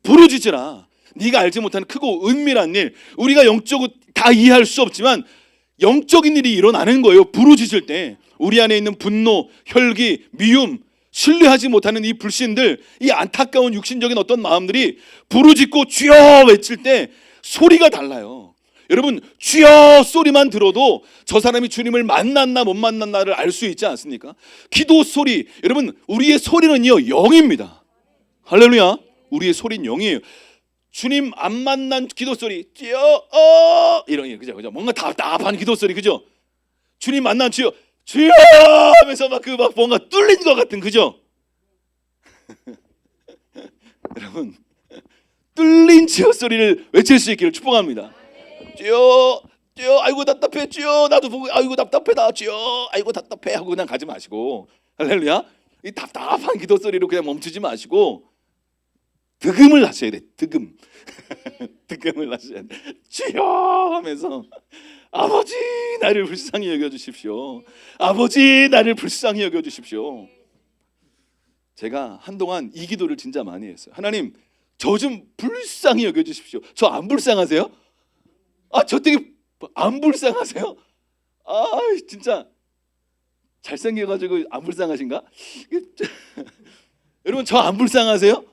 부르짖으라. 네가 알지 못하는 크고 은밀한 일, 우리가 영적으로 다 이해할 수 없지만 영적인 일이 일어나는 거예요. 부르짖을 때 우리 안에 있는 분노, 혈기, 미움, 신뢰하지 못하는 이 불신들, 이 안타까운 육신적인 어떤 마음들이 부르짖고 주여 외칠 때 소리가 달라요. 여러분 주여 소리만 들어도 저 사람이 주님을 만났나 못 만났나를 알 수 있지 않습니까? 기도 소리, 여러분 우리의 소리는요 영입니다. 할렐루야. 우리의 소리는 영이에요. 주님 안 만난 기도 소리, 주여 이런 그죠? 뭔가 답답한 기도 소리, 그죠? 주님 만난 주여 하면서 막 뭔가 뚫린 것 같은, 그죠? 여러분 뚫린 주여 소리를 외칠 수 있기를 축복합니다. 주여 아이고 답답해, 주여 나도 보고 아이고 답답해다, 주여 아이고 답답해 하고 그냥 가지 마시고, 할렐루야. 이 답답한 기도 소리로 그냥 멈추지 마시고 득음을 하셔야 돼. 득음. 득음을 하셔야 돼. 주여 하면서 아버지 나를 불쌍히 여겨주십시오. 아버지 나를 불쌍히 여겨주십시오. 제가 한동안 이 기도를 진짜 많이 했어요. 하나님 저 좀 불쌍히 여겨주십시오. 저 안 불쌍하세요? 저 되게 안 불쌍하세요? 진짜 잘생겨가지고 안 불쌍하신가? 여러분 저 안 불쌍하세요?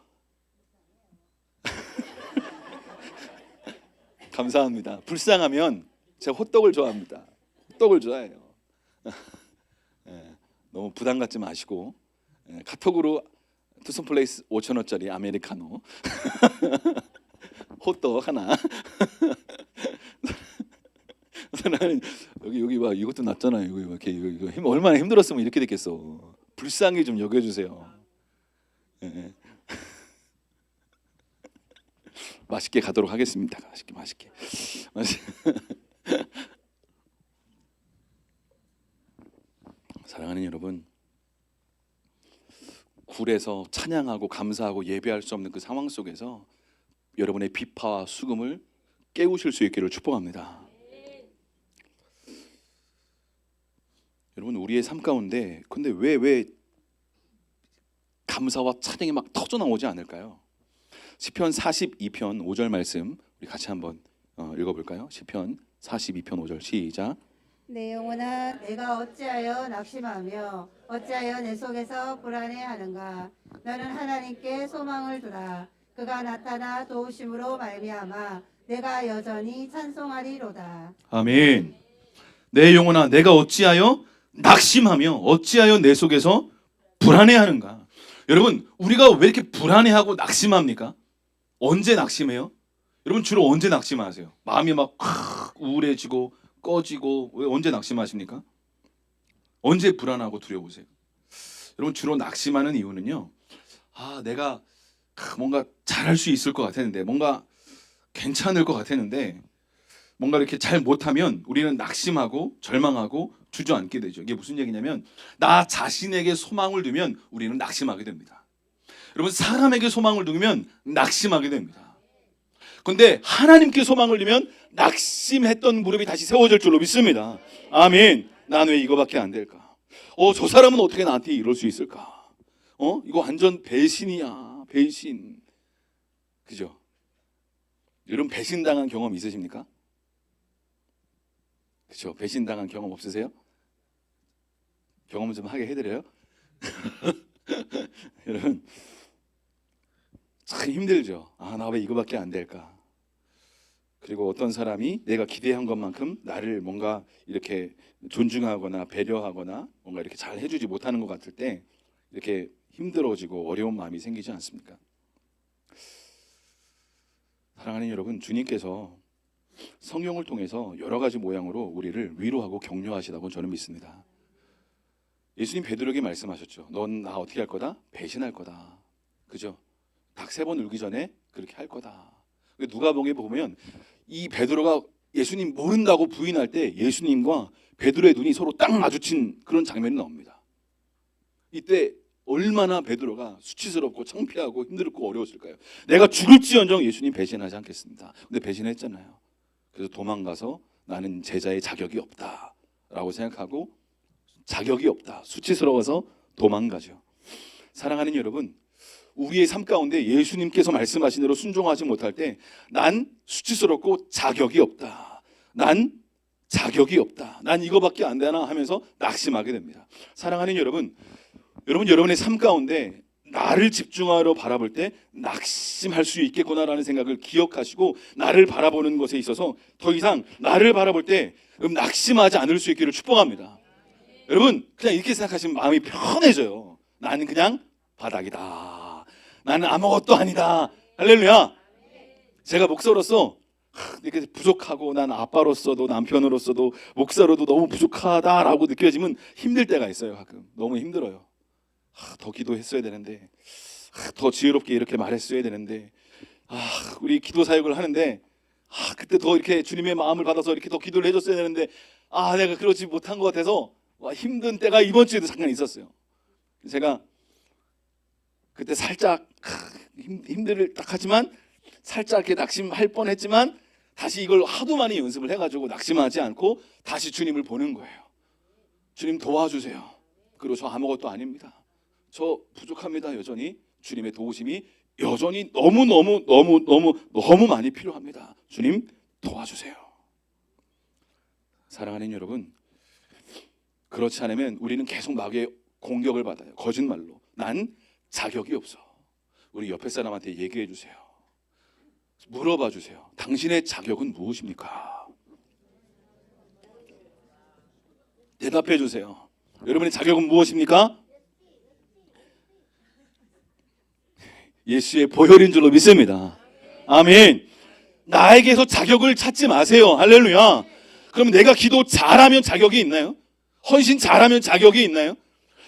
감사합니다. 불쌍하면 제가 호떡을 좋아합니다. 호떡을 좋아해요. 너무 부담 갖지 마시고 카톡으로 투썸플레이스 5,000원짜리 아메리카노 호떡 하나. 여기 봐 이것도 낫잖아요. 이거 얼마나 힘들었으면 이렇게 됐겠어. 불쌍히 좀 여겨주세요. 맛있게 가도록 하겠습니다. 맛있게. 사랑하는 여러분, 굴에서 찬양하고 감사하고 예배할 수 없는 그 상황 속에서 여러분의 비파와 수금을 깨우실 수 있기를 축복합니다. 여러분 우리의 삶 가운데 근데 왜 감사와 찬양이 막 터져 나오지 않을까요? 시편 42편 5절 말씀 우리 같이 한번 읽어볼까요? 시편 42편 5절 시작. 내 영혼아 내가 어찌하여 낙심하며 어찌하여 내 속에서 불안해하는가. 너는 하나님께 소망을 두라. 그가 나타나 도우심으로 말미암아 내가 여전히 찬송하리로다. 아멘. 내 영혼아 내가 어찌하여 낙심하며 어찌하여 내 속에서 불안해하는가. 여러분 우리가 왜 이렇게 불안해하고 낙심합니까? 언제 낙심해요? 여러분 주로 언제 낙심하세요? 마음이 막 우울해지고 꺼지고 왜 언제 낙심하십니까? 언제 불안하고 두려우세요? 여러분 주로 낙심하는 이유는요. 내가 뭔가 잘할 수 있을 것 같았는데 뭔가 괜찮을 것 같았는데 뭔가 이렇게 잘 못하면 우리는 낙심하고 절망하고 주저앉게 되죠. 이게 무슨 얘기냐면 나 자신에게 소망을 두면 우리는 낙심하게 됩니다. 여러분 사람에게 소망을 두면 낙심하게 됩니다. 그런데 하나님께 소망을 두면 낙심했던 무릎이 다시 세워질 줄로 믿습니다. 아멘. 난 왜 이거밖에 안 될까? 저 사람은 어떻게 나한테 이럴 수 있을까? 이거 완전 배신이야. 배신. 그죠? 여러분 배신당한 경험 있으십니까? 그죠? 배신당한 경험 없으세요? 경험 좀 하게 해드려요? 여러분 참 힘들죠. 나 왜 이거밖에 안 될까? 그리고 어떤 사람이 내가 기대한 것만큼 나를 뭔가 이렇게 존중하거나 배려하거나 뭔가 이렇게 잘 해주지 못하는 것 같을 때 이렇게 힘들어지고 어려운 마음이 생기지 않습니까? 사랑하는 여러분, 주님께서 성경을 통해서 여러 가지 모양으로 우리를 위로하고 격려하시다고 저는 믿습니다. 예수님 베드로에게 말씀하셨죠. 넌 나 어떻게 할 거다? 배신할 거다. 그죠? 닭 3번 울기 전에 그렇게 할 거다. 누가복음에 보면 이 베드로가 예수님 모른다고 부인할 때 예수님과 베드로의 눈이 서로 딱 마주친 그런 장면이 나옵니다. 이때 얼마나 베드로가 수치스럽고 창피하고 힘들고 어려웠을까요? 내가 죽을지언정 예수님 배신하지 않겠습니다. 근데 배신했잖아요. 그래서 도망가서 나는 제자의 자격이 없다라고 생각하고 자격이 없다, 수치스러워서 도망가죠. 사랑하는 여러분, 우리의 삶 가운데 예수님께서 말씀하신 대로 순종하지 못할 때 난 수치스럽고 자격이 없다, 난 자격이 없다, 난 이거밖에 안 되나 하면서 낙심하게 됩니다. 사랑하는 여러분, 여러분의 삶 가운데 나를 집중하러 바라볼 때 낙심할 수 있겠구나라는 생각을 기억하시고 나를 바라보는 것에 있어서 더 이상 나를 바라볼 때 낙심하지 않을 수 있기를 축복합니다. 여러분 그냥 이렇게 생각하시면 마음이 편해져요. 나는 그냥 바닥이다, 나는 아무것도 아니다. 할렐루야. 제가 목사로서 이렇게 부족하고 난 아빠로서도 남편으로서도 목사로도 너무 부족하다라고 느껴지면 힘들 때가 있어요. 가끔 너무 힘들어요. 더 기도했어야 되는데, 더 지혜롭게 이렇게 말했어야 되는데, 우리 기도 사역을 하는데 그때 더 이렇게 주님의 마음을 받아서 이렇게 더 기도를 해줬어야 되는데 내가 그러지 못한 것 같아서 힘든 때가 이번 주에도 잠깐 있었어요. 제가 그때 살짝 힘들 딱 하지만 살짝 이렇게 낙심할 뻔했지만 다시 이걸 하도 많이 연습을 해가지고 낙심하지 않고 다시 주님을 보는 거예요. 주님 도와주세요. 그리고 저 아무것도 아닙니다. 저 부족합니다. 여전히 주님의 도우심이 여전히 너무 많이 필요합니다. 주님 도와주세요. 사랑하는 여러분, 그렇지 않으면 우리는 계속 마귀의 공격을 받아요. 거짓말로 난 자격이 없어. 우리 옆에 사람한테 얘기해 주세요. 물어봐 주세요. 당신의 자격은 무엇입니까? 대답해 주세요. 여러분의 자격은 무엇입니까? 예수의 보혈인 줄로 믿습니다. 아멘. 나에게서 자격을 찾지 마세요. 할렐루야. 그럼 내가 기도 잘하면 자격이 있나요? 헌신 잘하면 자격이 있나요?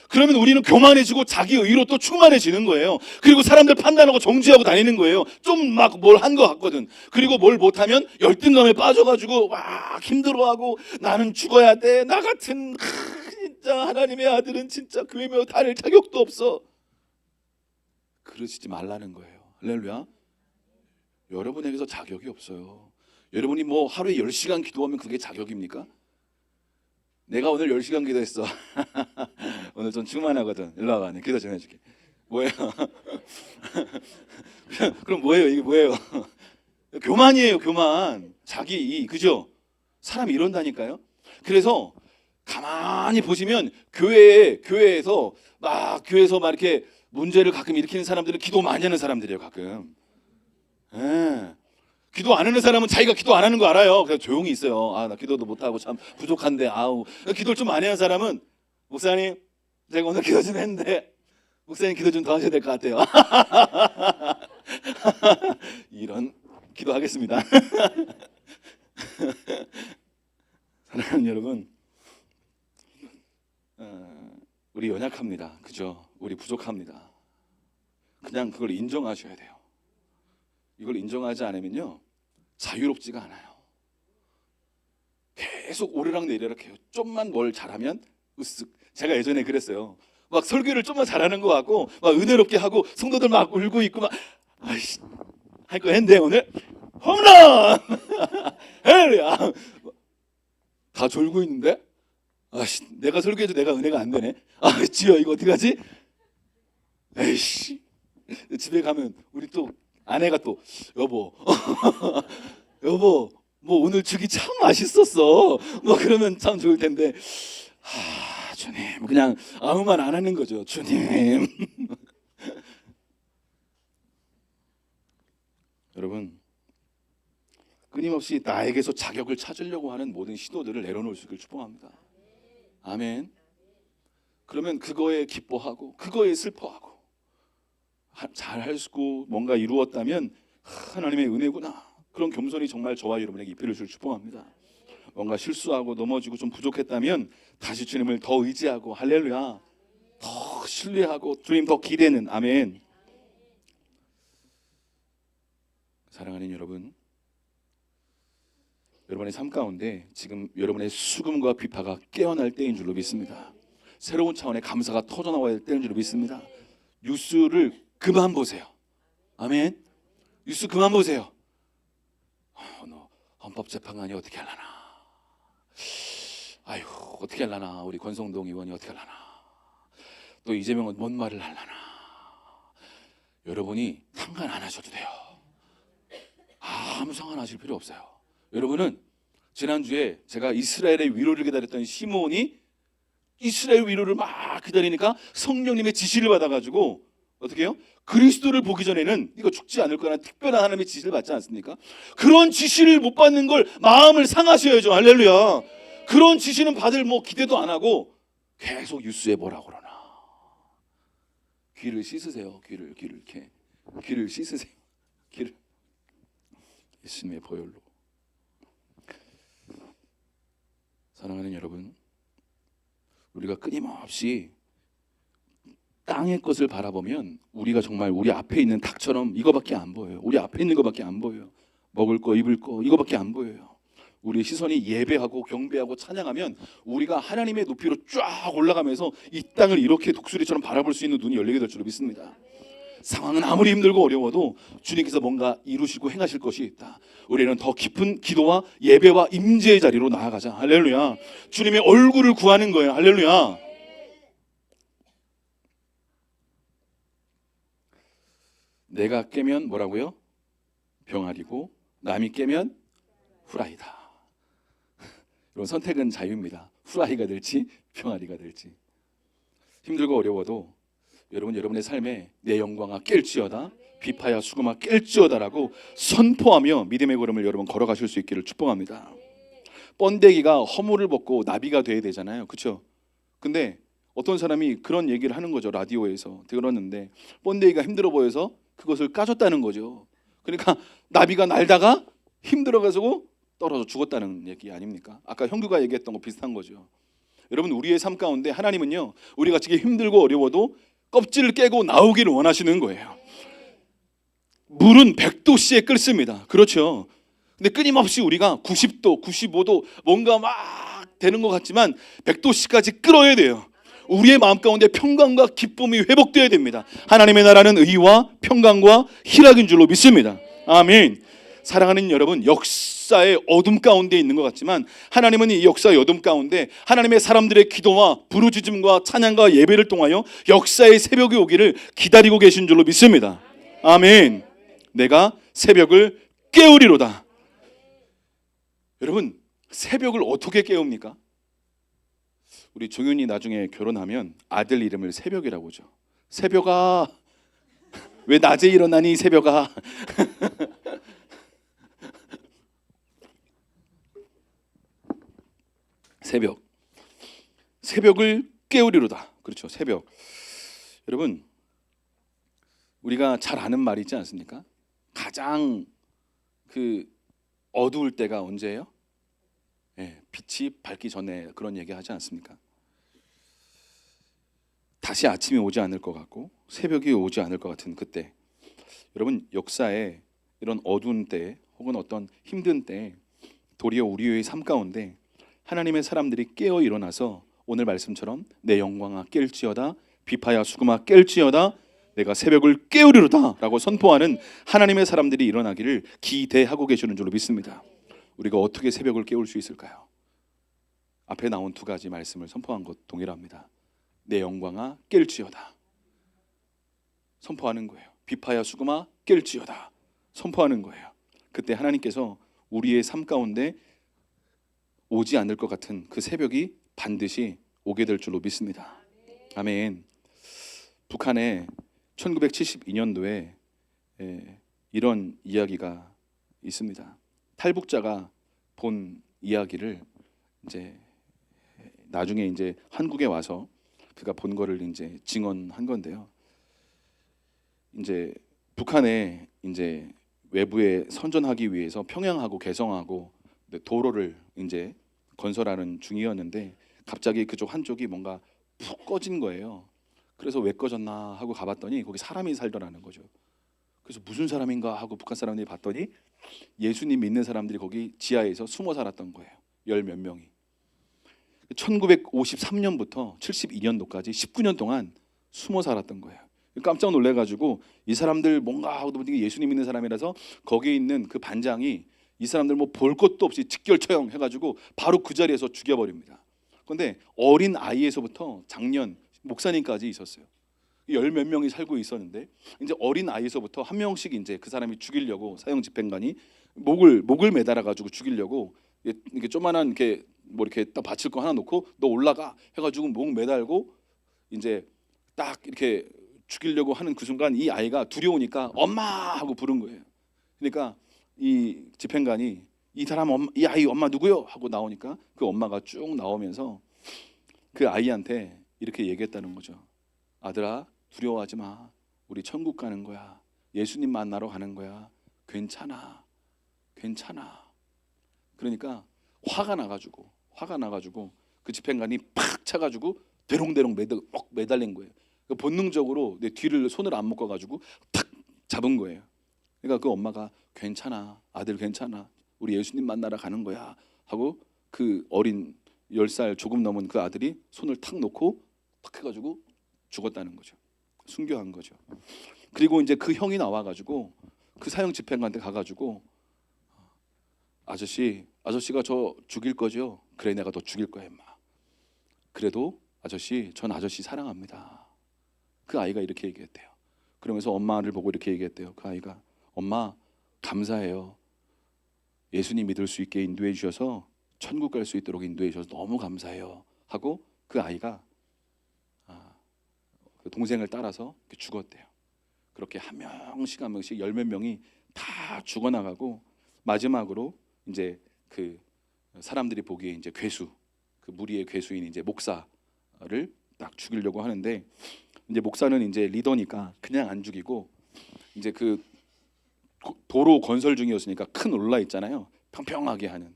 그러면 우리는 교만해지고 자기 의로 또 충만해지는 거예요. 그리고 사람들 판단하고 정죄하고 다니는 거예요. 좀 막 뭘 한 것 같거든. 그리고 뭘 못하면 열등감에 빠져가지고 막 힘들어하고 나는 죽어야 돼. 나 같은 진짜 하나님의 아들은 진짜 교회며 다닐 자격도 없어. 그러시지 말라는 거예요. 할렐루야. 여러분에게서 자격이 없어요. 여러분이 뭐 하루에 10시간 기도하면 그게 자격입니까? 내가 오늘 10시간 기도했어. 오늘 좀 충만하거든. 일로 와봐. 내가 기도 좀 해줄게. 뭐예요? 그럼 뭐예요? 이게 뭐예요? 교만이에요. 교만. 자기 그죠? 사람이 이런다니까요. 그래서 가만히 보시면 교회에서 막 이렇게 문제를 가끔 일으키는 사람들은 기도 많이 하는 사람들이에요. 가끔. 예. 기도 안 하는 사람은 자기가 기도 안 하는 거 알아요. 그래서 조용히 있어요. 아, 나 기도도 못하고 참 부족한데 아우. 기도를 좀 많이 하는 사람은 목사님 제가 오늘 기도 좀 했는데 목사님 기도 좀 더 하셔야 될 것 같아요. 이런 기도하겠습니다. 사랑하는 여러분, 우리 연약합니다. 그죠? 우리 부족합니다. 그냥 그걸 인정하셔야 돼요. 이걸 인정하지 않으면요 자유롭지가 않아요. 계속 오르락내리락 해요. 좀만 뭘 잘하면 으쓱. 제가 예전에 그랬어요. 막 설교를 좀만 잘하는 것 같고 막 은혜롭게 하고 성도들 막 울고 있고 막 아이씨 할 거 했는데 오늘 홈런 할렐루야 다 졸고 있는데 아씨 내가 설교해도 내가 은혜가 안 되네. 아 지효 이거 어떻게 하지? 에이씨 집에 가면 우리 또 아내가 또 여보 여보 뭐 오늘 죽이 참 맛있었어 뭐 그러면 참 좋을 텐데 주님 그냥 아무 말 안 하는 거죠. 주님 여러분 끊임없이 나에게서 자격을 찾으려고 하는 모든 시도들을 내려놓을 수 있기를 축복합니다. 아멘. 그러면 그거에 기뻐하고 그거에 슬퍼하고 잘 할 수 있고 뭔가 이루었다면 하나님의 은혜구나. 그런 겸손이 정말 저와 여러분에게 입힐 줄 축복합니다. 뭔가 실수하고 넘어지고 좀 부족했다면 다시 주님을 더 의지하고 할렐루야 더 신뢰하고 주님 더 기대는 아멘. 사랑하는 여러분, 여러분의 삶 가운데 지금 여러분의 수금과 비파가 깨어날 때인 줄로 믿습니다. 새로운 차원의 감사가 터져나와야 될 때인 줄로 믿습니다. 뉴스를 그만 보세요. 아멘. 뉴스 그만 보세요. 너 헌법재판관이 어떻게 하려나? 아유 어떻게 하려나? 우리 권성동 의원이 어떻게 하려나? 또 이재명은 뭔 말을 하려나? 여러분이 상관 안 하셔도 돼요. 아무 상관하실 필요 없어요. 여러분은 지난주에 제가 이스라엘의 위로를 기다렸던 시몬이 이스라엘 위로를 막 기다리니까 성령님의 지시를 받아가지고 어떻게 해요? 그리스도를 보기 전에는 이거 죽지 않을 거라는 특별한 하나님의 지시를 받지 않습니까? 그런 지시를 못 받는 걸 마음을 상하셔야죠. 할렐루야. 그런 지시는 받을 뭐 기대도 안 하고 계속 뉴스에 뭐라고 그러나. 귀를 씻으세요. 귀를 이렇게 귀를 씻으세요. 귀를 예수님의 보혈로. 사랑하는 여러분, 우리가 끊임없이 땅의 것을 바라보면 우리가 정말 우리 앞에 있는 닭처럼 이거밖에 안 보여요. 우리 앞에 있는 거밖에 안 보여요. 먹을 거 입을 거 이거밖에 안 보여요. 우리의 시선이 예배하고 경배하고 찬양하면 우리가 하나님의 높이로 쫙 올라가면서 이 땅을 이렇게 독수리처럼 바라볼 수 있는 눈이 열리게 될 줄로 믿습니다. 상황은 아무리 힘들고 어려워도 주님께서 뭔가 이루시고 행하실 것이 있다. 우리는 더 깊은 기도와 예배와 임재의 자리로 나아가자. 할렐루야. 주님의 얼굴을 구하는 거예요. 할렐루야. 내가 깨면 뭐라고요? 병아리고 남이 깨면 후라이다. 여러분, 선택은 자유입니다. 후라이가 될지 병아리가 될지. 힘들고 어려워도 여러분의 삶에 내 영광아 깰지어다, 비파야 수금아 깰지어다라고 선포하며 믿음의 걸음을 여러분 걸어가실 수 있기를 축복합니다. 번데기가 허물을 벗고 나비가 돼야 되잖아요, 그렇죠? 근데 어떤 사람이 그런 얘기를 하는 거죠. 라디오에서 들었는데 번데기가 힘들어 보여서 그것을 까줬다는 거죠. 그러니까 나비가 날다가 힘들어가지고 떨어져 죽었다는 얘기 아닙니까? 아까 형규가 얘기했던 거 비슷한 거죠. 여러분, 우리의 삶 가운데 하나님은요, 우리가 지금 힘들고 어려워도 껍질을 깨고 나오기를 원하시는 거예요. 물은 100도씨에 끓습니다. 그렇죠? 근데 끊임없이 우리가 90도, 95도 뭔가 막 되는 것 같지만 100도씨까지 끓어야 돼요. 우리의 마음 가운데 평강과 기쁨이 회복되어야 됩니다. 하나님의 나라는 의와 평강과 희락인 줄로 믿습니다. 아멘. 사랑하는 여러분, 역사의 어둠 가운데 있는 것 같지만 하나님은 이 역사의 어둠 가운데 하나님의 사람들의 기도와 부르짖음과 찬양과 예배를 통하여 역사의 새벽이 오기를 기다리고 계신 줄로 믿습니다. 아멘. 내가 새벽을 깨우리로다. 여러분, 새벽을 어떻게 깨웁니까? 우리 종윤이 나중에 결혼하면 아들 이름을 새벽이라고 하죠. 새벽아, 왜 낮에 일어나니 새벽아. 새벽을 깨우리로다. 그렇죠, 새벽. 여러분, 우리가 잘 아는 말이 있지 않습니까? 가장 어두울 때가 언제예요? 네, 빛이 밝기 전에 그런 얘기 하지 않습니까? 다시 아침이 오지 않을 것 같고 새벽이 오지 않을 것 같은 그때, 여러분, 역사에 이런 어두운 때 혹은 어떤 힘든 때 도리어 우리의 삶 가운데 하나님의 사람들이 깨어 일어나서 오늘 말씀처럼 내 영광아 깰지어다, 비파야 수금아 깰지어다, 내가 새벽을 깨우리로다 라고 선포하는 하나님의 사람들이 일어나기를 기대하고 계시는 줄로 믿습니다. 우리가 어떻게 새벽을 깨울 수 있을까요? 앞에 나온 두 가지 말씀을 선포한 것 동일합니다. 내 영광아 깰지어다 선포하는 거예요. 비파야 수금아 깰지어다 선포하는 거예요. 그때 하나님께서 우리의 삶 가운데 오지 않을 것 같은 그 새벽이 반드시 오게 될 줄로 믿습니다. 아멘. 북한에 1972년도에 이런 이야기가 있습니다. 탈북자가 본 이야기를 이제 나중에 이제 한국에 와서 그가 본 거를 이제 증언한 건데요. 이제 북한에 이제 외부에 선전하기 위해서 평양하고 개성하고 도로를 이제 건설하는 중이었는데 갑자기 그쪽 한쪽이 뭔가 푹 꺼진 거예요. 그래서 왜 꺼졌나 하고 가봤더니 거기 사람이 살더라는 거죠. 그래서 무슨 사람인가 하고 북한 사람들이 봤더니 예수님 믿는 사람들이 거기 지하에서 숨어 살았던 거예요. 열 몇 명이. 1953년부터 72년도까지 19년 동안 숨어 살았던 거예요. 깜짝 놀래가지고 이 사람들 뭔가 하고 보니까 예수님 믿는 사람이라서 거기에 있는 그 반장이 이 사람들 뭐 볼 것도 없이 직결 처형해가지고 바로 그 자리에서 죽여버립니다. 그런데 어린 아이에서부터 장년 목사님까지 있었어요. 열 몇 명이 살고 있었는데 이제 어린 아이에서부터 한 명씩 이제 그 사람이 죽이려고 사형 집행관이 목을 매달아 가지고 죽이려고 이렇게 조만한 이렇게 뭐 이렇게 딱 받칠 거 하나 놓고 너 올라가 해가지고 목 매달고 이제 딱 이렇게 죽이려고 하는 그 순간 이 아이가 두려우니까 엄마 하고 부른 거예요. 그러니까 이 집행관이 이 사람 엄마, 이 아이 엄마 누구요? 하고 나오니까 그 엄마가 쭉 나오면서 그 아이한테 이렇게 얘기했다는 거죠. 아들아, 두려워하지 마. 우리 천국 가는 거야. 예수님 만나러 가는 거야. 괜찮아. 그러니까 화가 나가지고 그 집행관이 팍 차가지고 대롱대롱 매달린 거예요. 본능적으로 내 뒤를 손을 안 묶어가지고 탁 잡은 거예요. 그러니까 그 엄마가 괜찮아, 아들 괜찮아, 우리 예수님 만나러 가는 거야 하고 그 어린 10살 조금 넘은 그 아들이 손을 탁 놓고 탁 해가지고 죽었다는 거죠. 순교한 거죠. 그리고 이제 그 형이 나와가지고 그 사형 집행관한테 가가지고 아저씨가 저 죽일 거죠? 그래, 내가 너 죽일 거야 임마. 그래도 아저씨, 전 아저씨 사랑합니다. 그 아이가 이렇게 얘기했대요. 그러면서 엄마를 보고 이렇게 얘기했대요. 그 아이가, 엄마 감사해요. 예수님 믿을 수 있게 인도해 주셔서 천국 갈 수 있도록 인도해 주셔서 너무 감사해요 하고 그 아이가 그 동생을 따라서 죽었대요. 그렇게 한 명씩 한 명씩 10몇 명이 다 죽어나가고 마지막으로 이제 그 사람들이 보기에 이제 괴수, 그 무리의 괴수인 이제 목사를 딱 죽이려고 하는데, 이제 목사는 이제 리더니까 그냥 안 죽이고 이제 그 도로 건설 중이었으니까 큰 올라 있잖아요. 평평하게 하는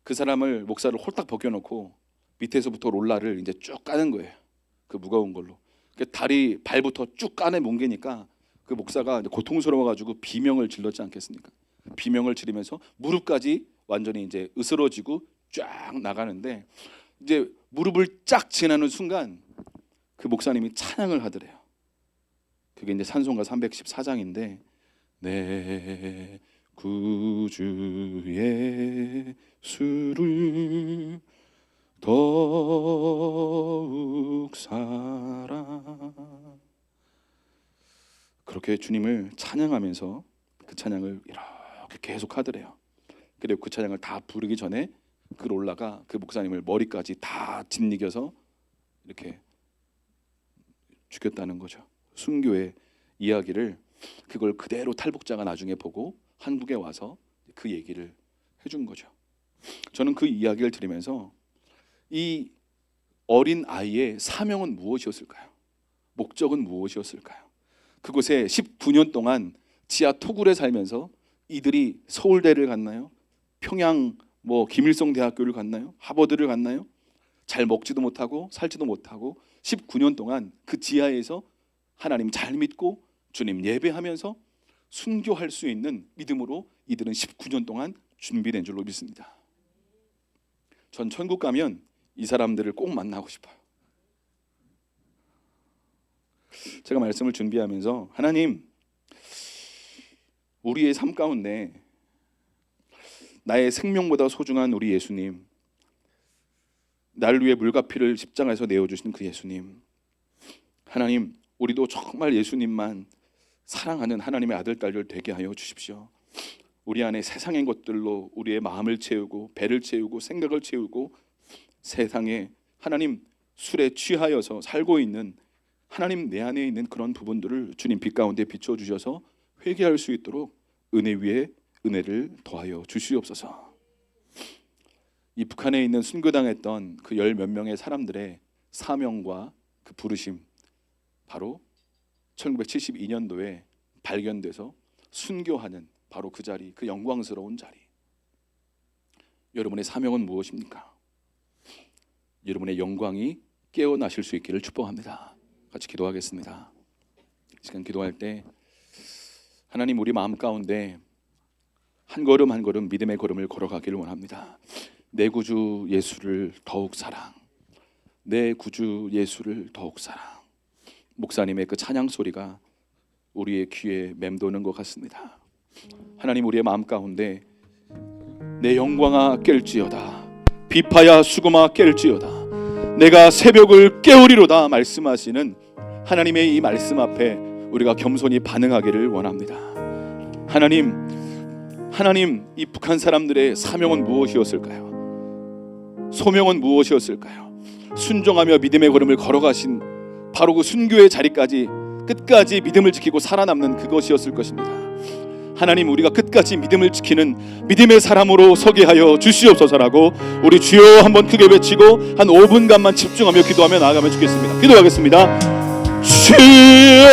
그 사람을, 목사를 홀딱 벗겨놓고 밑에서부터 롤라를 이제 쭉 까는 거예요. 그 무거운 걸로. 그 다리 발부터 쭉 까내 뭉개니까 그 목사가 고통스러워가지고 비명을 질렀지 않겠습니까? 비명을 지르면서 무릎까지 완전히 이제 으스러지고 쫙 나가는데, 이제 무릎을 쫙 지나는 순간 그 목사님이 찬양을 하더래요. 그게 이제 찬송가 314장인데, 내 구주 예수를 더욱 사랑. 그렇게 주님을 찬양하면서 그 찬양을 이렇게 계속 하더래요. 그리고 그 찬양을 다 부르기 전에 그 롤라가 그 목사님을 머리까지 다 짓이겨서 이렇게 죽였다는 거죠. 순교의 이야기를, 그걸 그대로 탈북자가 나중에 보고 한국에 와서 그 얘기를 해준 거죠. 저는 그 이야기를 들으면서 이 어린 아이의 사명은 무엇이었을까요? 목적은 무엇이었을까요? 그곳에 19년 동안 지하 토굴에 살면서 이들이 서울대를 갔나요? 평양 김일성 대학교를 갔나요? 하버드를 갔나요? 잘 먹지도 못하고 살지도 못하고 19년 동안 그 지하에서 하나님 잘 믿고 주님 예배하면서 순교할 수 있는 믿음으로 이들은 19년 동안 준비된 줄로 믿습니다. 전 천국 가면 이 사람들을 꼭 만나고 싶어요. 제가 말씀을 준비하면서, 하나님, 우리의 삶 가운데 나의 생명보다 소중한 우리 예수님, 날 위해 물과 피를 십자가에서 내어주신 그 예수님, 하나님, 우리도 정말 예수님만 사랑하는 하나님의 아들, 딸들 되게 하여 주십시오. 우리 안에 세상의 것들로 우리의 마음을 채우고 배를 채우고 생각을 채우고 세상에 하나님 술에 취하여서 살고 있는, 하나님 내 안에 있는 그런 부분들을 주님 빛 가운데 비춰주셔서 회개할 수 있도록 은혜 위에 은혜를 더하여 주시옵소서. 이 북한에 있는 순교당했던 그 10몇 명의 사람들의 사명과 그 부르심, 바로 1972년도에 발견돼서 순교하는 바로 그 자리, 그 영광스러운 자리. 여러분의 사명은 무엇입니까? 여러분의 영광이 깨어나실 수 있기를 축복합니다. 같이 기도하겠습니다. 이 시간 기도할 때 하나님, 우리 마음 가운데 한 걸음 한 걸음 믿음의 걸음을 걸어가기를 원합니다. 내 구주 예수를 더욱 사랑, 내 구주 예수를 더욱 사랑. 목사님의 그 찬양 소리가 우리의 귀에 맴도는 것 같습니다. 하나님, 우리의 마음 가운데 내 영광아 깰지어다, 비파야 수금아 깰지어다, 내가 새벽을 깨우리로다 말씀하시는 하나님의 이 말씀 앞에 우리가 겸손히 반응하기를 원합니다. 하나님, 이 북한 사람들의 사명은 무엇이었을까요? 소명은 무엇이었을까요? 순종하며 믿음의 걸음을 걸어가신 바로 그 순교의 자리까지 끝까지 믿음을 지키고 살아남는 그것이었을 것입니다. 하나님, 우리가 끝까지 믿음을 지키는 믿음의 사람으로 서게 하여 주시옵소서라고 우리 주여 한번 크게 외치고 한 5분간만 집중하며 기도하며 나아가면 좋겠습니다. 기도하겠습니다. 주여,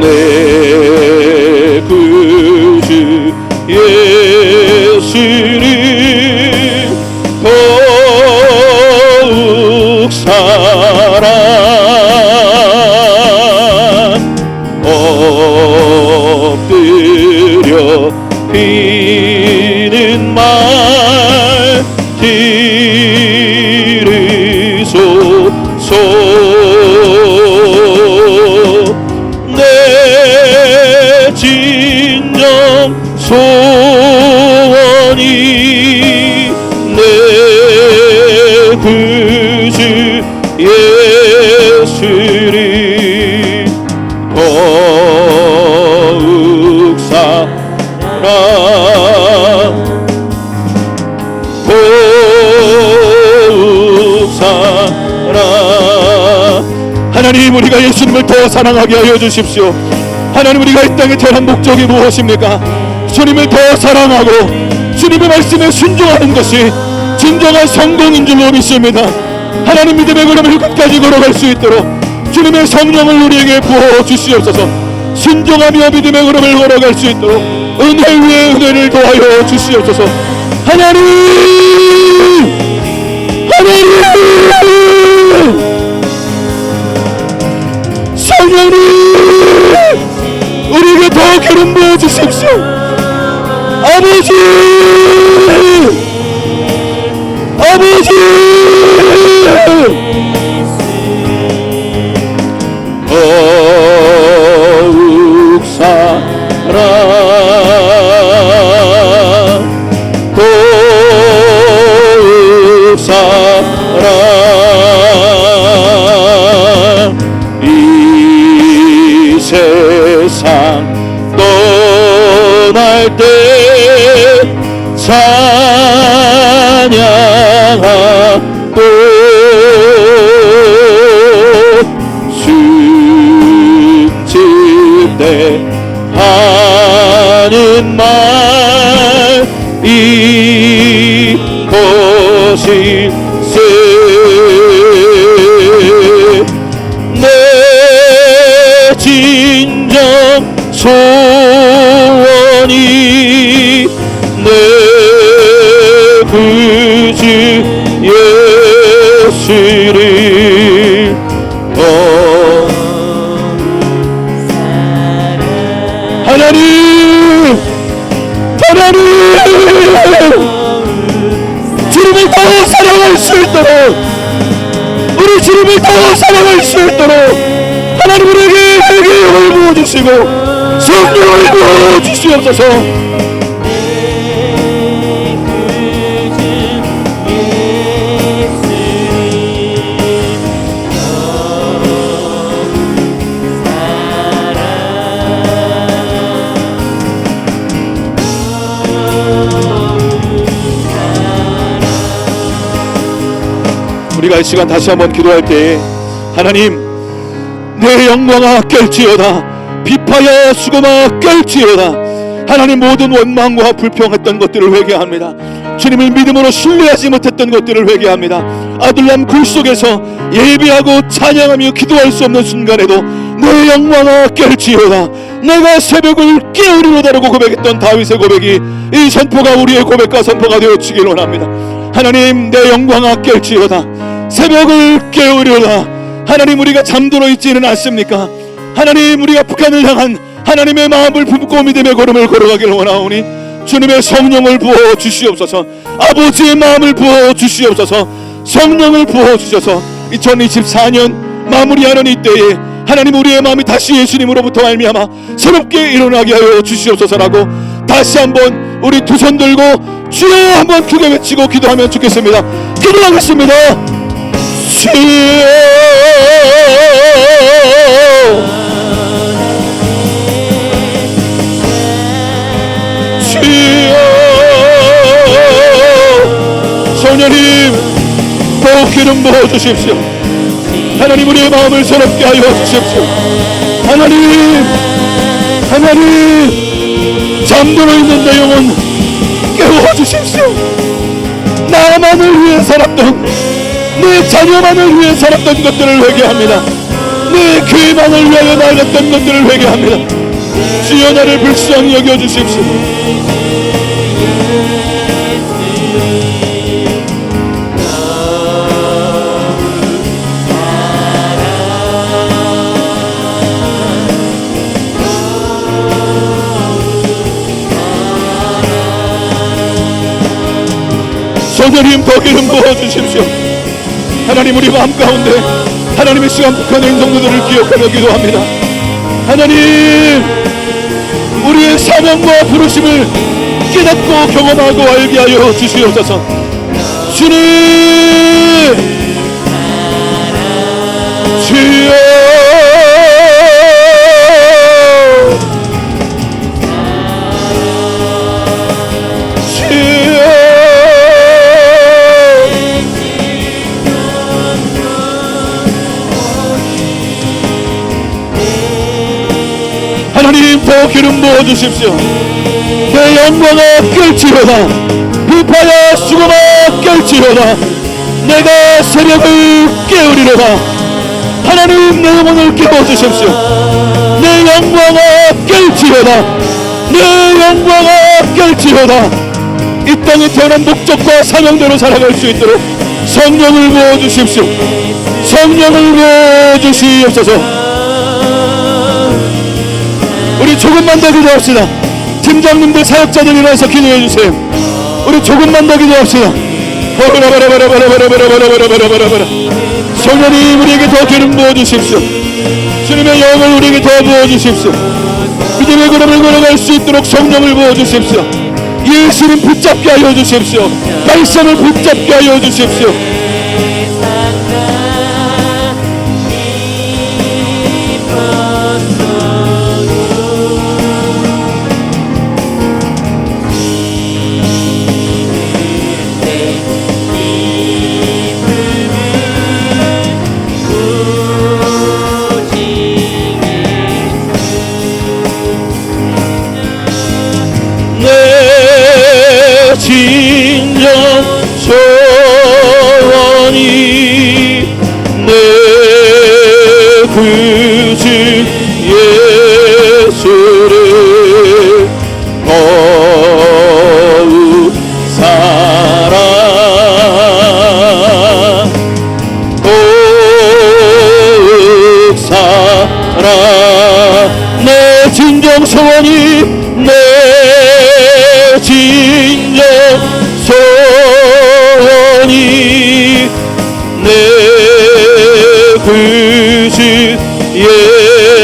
내 구주 예수를 사랑 엎드려 비는 말 들으소서 내 진정 소원이 내 구주 예수를 더욱 사랑 더욱 사랑 하나님 우리가 예수님을 더 사랑하게 하여 주십시오. 하나님 우리가 이 땅에 태어난 목적이 무엇입니까? 주님을 더 사랑하고 주님의 말씀에 순종하는 것이 진정한 성공인 줄로 믿습니다. 하나님 믿음의 걸음을 끝까지 걸어갈 수 있도록 주님의 성령을 우리에게 부어 주시옵소서. 순종하며 믿음의 걸음을 걸어갈 수 있도록 은혜 위에 은혜를 더하여 주시옵소서. 하나님 성령님 우리에게 더 기름 부어 주십시오. 아버지 더욱 사랑 더욱 사랑 이 세상 떠날 때 찬양하고 숙집대 하는 말 이것일세 내 진정 소원이 내 구주 예수를 하나님 주님을 더 사랑할 수 있도록 우리 주님을 더 사랑할 수 있도록 하나님 우리에게 회개를 부어주시고 성령을 부어주시옵소서. 우리가 이 시간 다시 한번 기도할 때 하나님 내 영광아 깰지어다 비파야 수고마 깰지어다 하나님 모든 원망과 불평했던 것들을 회개합니다. 주님을 믿음으로 신뢰하지 못했던 것들을 회개합니다. 아둘람 굴 속에서 예배하고 찬양하며 기도할 수 없는 순간에도 내 영광아 깰지어다 내가 새벽을 깨우리로다라고 고백했던 다윗의 고백이 이 선포가 우리의 고백과 선포가 되어지길 원합니다. 하나님 내 영광아 깰지어다 새벽을 깨우리로다. 하나님 우리가 잠들어 있지는 않습니까? 하나님 우리가 북한을 향한 하나님의 마음을 품고 믿음의 걸음을 걸어가길 원하오니 주님의 성령을 부어 주시옵소서. 아버지의 마음을 부어 주시옵소서. 성령을 부어 주셔서 2024년 마무리하는 이때에 하나님 우리의 마음이 다시 예수님으로부터 말미암아 새롭게 일어나게 하여 주시옵소서라고 다시 한번 우리 두 손 들고 주여 한번 크게 외치고 기도하면 좋겠습니다. 기도하겠습니다. 주여 주여 성령님 더욱 기름 부어주십시오. 하나님 우리의 마음을 새롭게 하여 주십시오. 하나님 잠들어 있는 내 영혼 깨워주십시오. 나만을 위해 살았던 내 자녀만을 위해 살았던 것들을 회개합니다. 내 교회만을 위하여 나아갔던 것들을 회개합니다. 주여 나를 불쌍히 여겨주십시오. 성령님 더 기름 부어주십시오. 하나님 우리 마음 가운데 하나님의 시간 북한의 성도들을 기억하며 기도합니다. 하나님 우리의 사명과 부르심을 깨닫고 경험하고 알게 하여 주시옵소서. 주님 주여 주여 하나님 더 기름 부어주십시오. 내 영광아 깰지어다 비파야 수고마 깰지어다 내가 새벽을 깨우리로다. 하나님 내 영혼을 깨워주십시오. 내 영광아 깰지어다 내 영광아 깰지어다. 이 땅에 태어난 목적과 사명대로 살아갈 수 있도록 성령을 부어주십시오. 성령을 부어주시옵소서. 우리 조금만 더 기도합시다. 팀장님들 사역자들 일어나서 기도해 주세요. 우리 조금만 더 기도합시다. 성령님 우리에게 더 기름 부어주십시오. 주님의 영을 우리에게 더 부어주십시오. 믿음의 걸음을 걸어갈 수 있도록 성령을 부어주십시오. 예수님 붙잡게 하여 주십시오. 말씀을 붙잡게 하여 주십시오. 진정 소원이 내 구주 예수를 더욱 사랑 더욱 사랑 내 진정 소원이 내